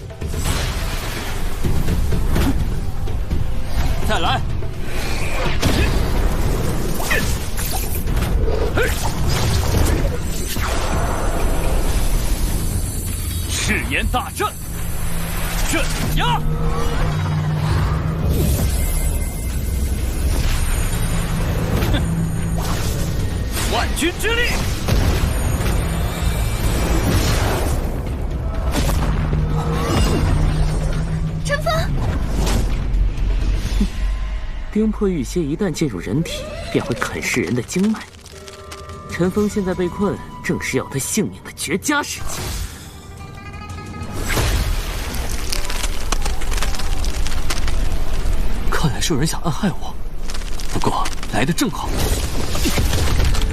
再来！赤炎大阵，镇压！万军之力！陈峰，冰魄玉蝎一旦进入人体，便会啃噬人的经脉。陈峰现在被困，正是要他性命的绝佳时机。看来是有人想暗害我，不过来得正好。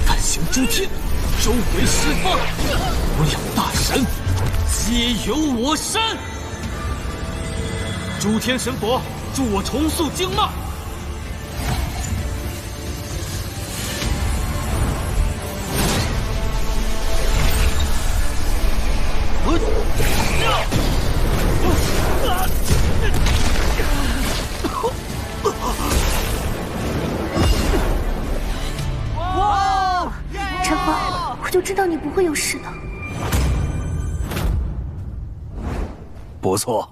反行诸天，周回释放，无养大神，皆由我身。诸天神佛，助我重塑经脉。就知道你不会有事的。不错，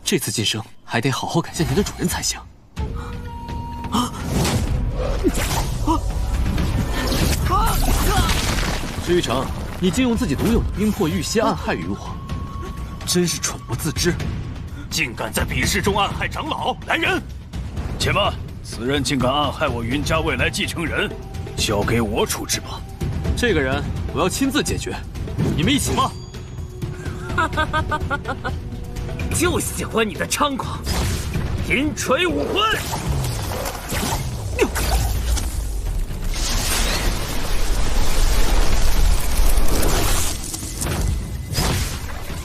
这次晋升还得好好感谢您的主人才行。石玉成，你竟用自己独有的冰魄玉蝎暗害于我，真是蠢不自知！竟敢在比试中暗害长老，来人！且慢，此人竟敢暗害我云家未来继承人，交给我处置吧。这个人我要亲自解决，你们一起吗？就喜欢你的猖狂，银锤武魂！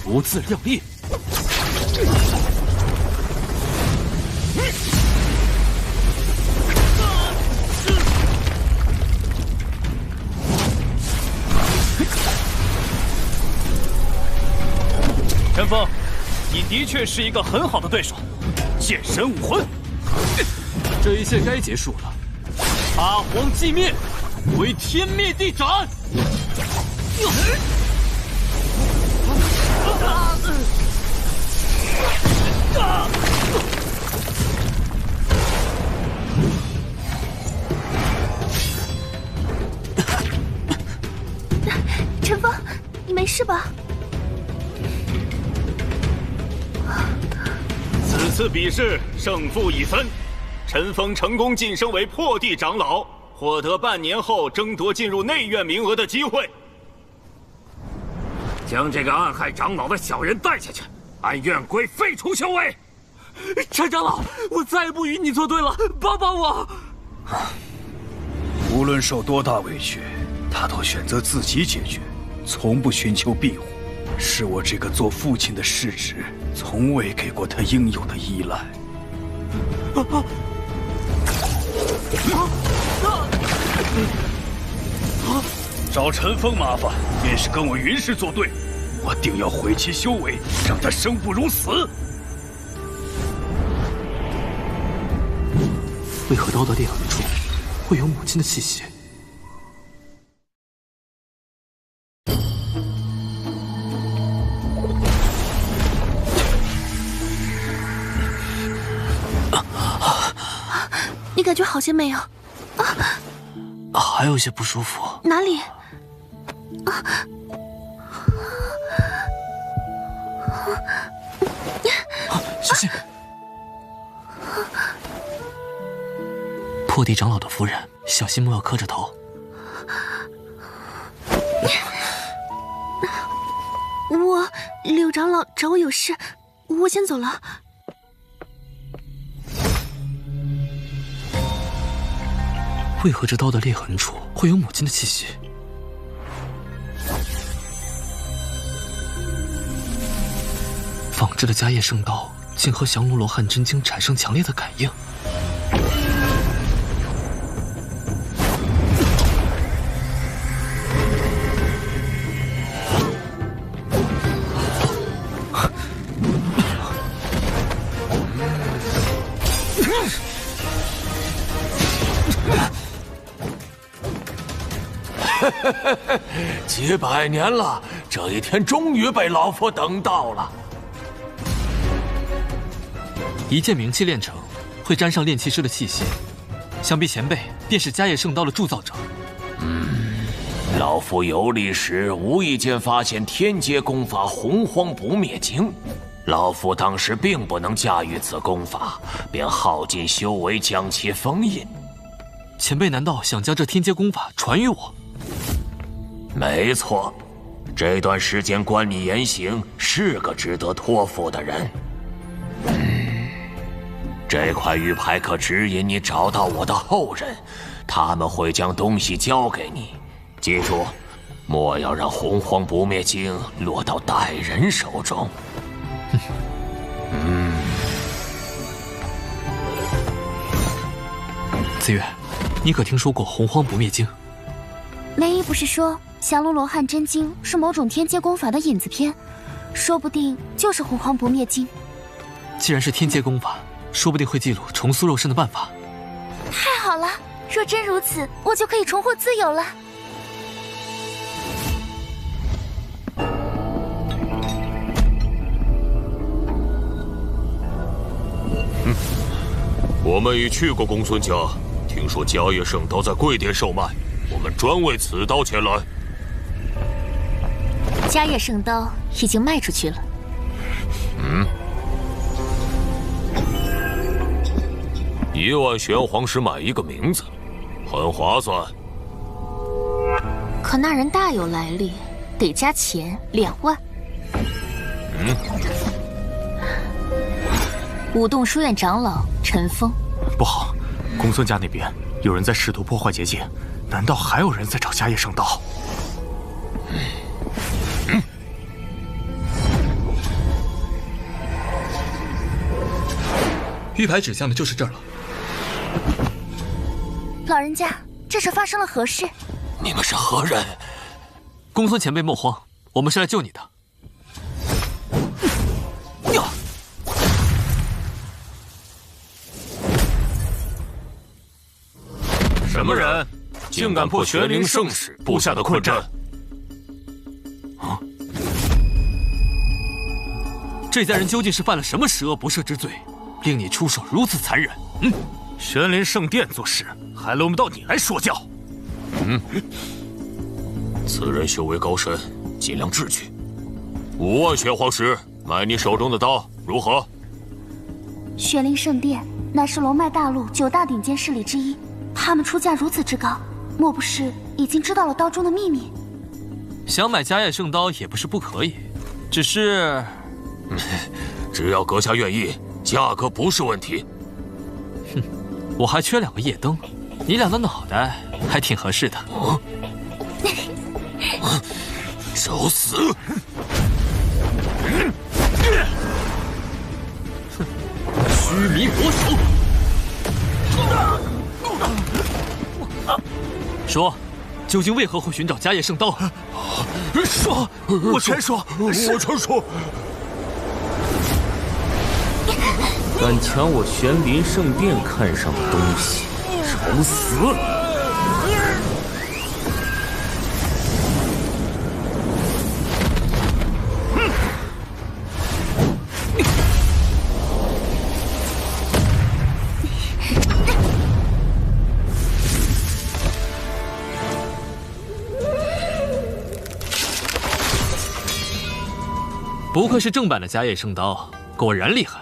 不自量力！陈峰，你的确是一个很好的对手。剑神武魂，这一切该结束了。八荒寂灭，为天灭地斩！陈峰，你没事吧？此次比试胜负已分，陈峰成功晋升为破地长老，获得半年后争夺进入内院名额的机会。将这个暗害长老的小人带下去，按院规废除修为。陈长老，我再也不与你作对了，帮帮我！无论受多大委屈，他都选择自己解决，从不寻求庇护。是我这个做父亲的失职，从未给过他应有的依赖。找陈峰麻烦，便是跟我云氏作对，我定要毁其修为，让他生不如死。为何刀的裂痕处会有母亲的气息？你感觉好些没有？还有些不舒服。哪里？小心！破地长老的夫人，小心莫要磕着头。柳长老找我有事，我先走了。为何这刀的裂痕处会有母亲的气息？仿制的迦叶圣刀竟和降龙罗汉真经产生强烈的感应。几百年了，这一天终于被老夫等到了。一件名器炼成，会沾上炼器师的气息，想必前辈便是迦叶圣刀的铸造者。老夫游历时无意间发现天阶功法洪荒不灭经，老夫当时并不能驾驭此功法，便耗尽修为将其封印。前辈难道想将这天阶功法传于我？没错，这段时间观你言行，是个值得托付的人。这块玉牌可指引你找到我的后人，他们会将东西交给你。记住，莫要让洪荒不灭经落到歹人手中。紫月，你可听说过洪荒不灭经？梅姨不是说降龙罗汉真经是某种天阶功法的引子篇，说不定就是洪荒不灭经。既然是天阶功法，说不定会记录重塑肉身的办法。太好了，若真如此，我就可以重获自由了。我们已去过公孙家，听说迦叶圣刀在贵店售卖，我们专为此刀前来。迦叶圣刀已经卖出去了。1万玄黄石买一个名字，很划算。可那人大有来历，得加钱2万。武洞书院长老陈峰。不好，公孙家那边有人在试图破坏结界，难道还有人在找迦叶圣刀？玉牌指向的就是这儿了。老人家，这是发生了何事？你们是何人？公孙前辈莫慌，我们是来救你的。什么人竟敢破玄灵圣使布下的困阵？这家人究竟是犯了什么十恶不赦之罪，令你出手如此残忍？玄灵圣殿做事，还轮不到你来说教。此人修为高深，尽量智取。5万玄黄石买你手中的刀，如何？玄灵圣殿乃是龙脉大陆9大顶尖势力之一，他们出价如此之高，莫不是已经知道了刀中的秘密？想买迦叶圣刀也不是不可以，只是，只要阁下愿意，价格不是问题。我还缺2个夜灯，你俩的脑袋还挺合适的。找死！须弥佛手。说，究竟为何会寻找迦叶圣刀？说，我全说，我全说。敢抢我玄灵圣殿看上的东西，找死！不愧是正版的迦叶圣刀，果然厉害。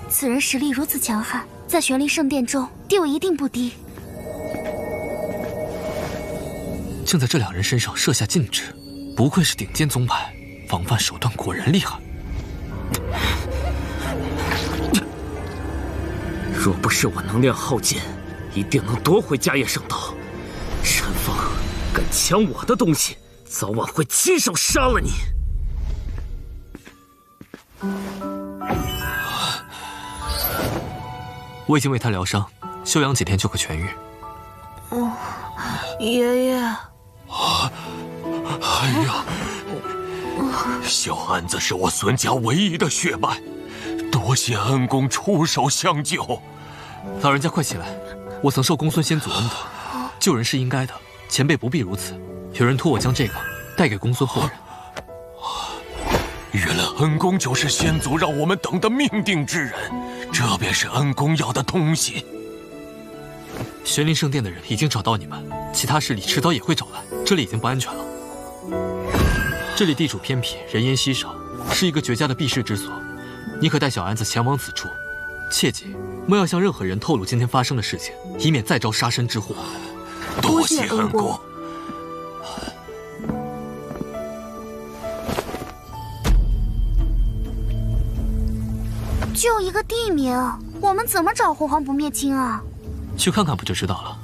此人实力如此强悍，在玄灵圣殿中地位一定不低。竟在这2人身上设下禁制，不愧是顶尖宗派，防范手段果然厉害。若不是我能量耗尽，一定能夺回迦叶圣刀。陈峰，敢抢我的东西，早晚会亲手杀了你。我已经为他疗伤，休养几天就会痊愈。爷爷。哎呀，小安子是我孙家唯一的血脉，多谢恩公出手相救。老人家快起来，我曾受公孙先祖恩德，救人是应该的，前辈不必如此。有人托我将这个带给公孙后人。原来恩公就是先祖让我们等的命定之人，这便是恩公要的东西。玄灵圣殿的人已经找到你们，其他势力迟早也会找来，这里已经不安全了。这里地处偏僻，人烟稀少，是一个绝佳的避世之所。你可带小安子前往此处，切记莫要向任何人透露今天发生的事情，以免再招杀身之祸。多谢恩公。就一个地名，我们怎么找洪荒不灭经啊？去看看不就知道了。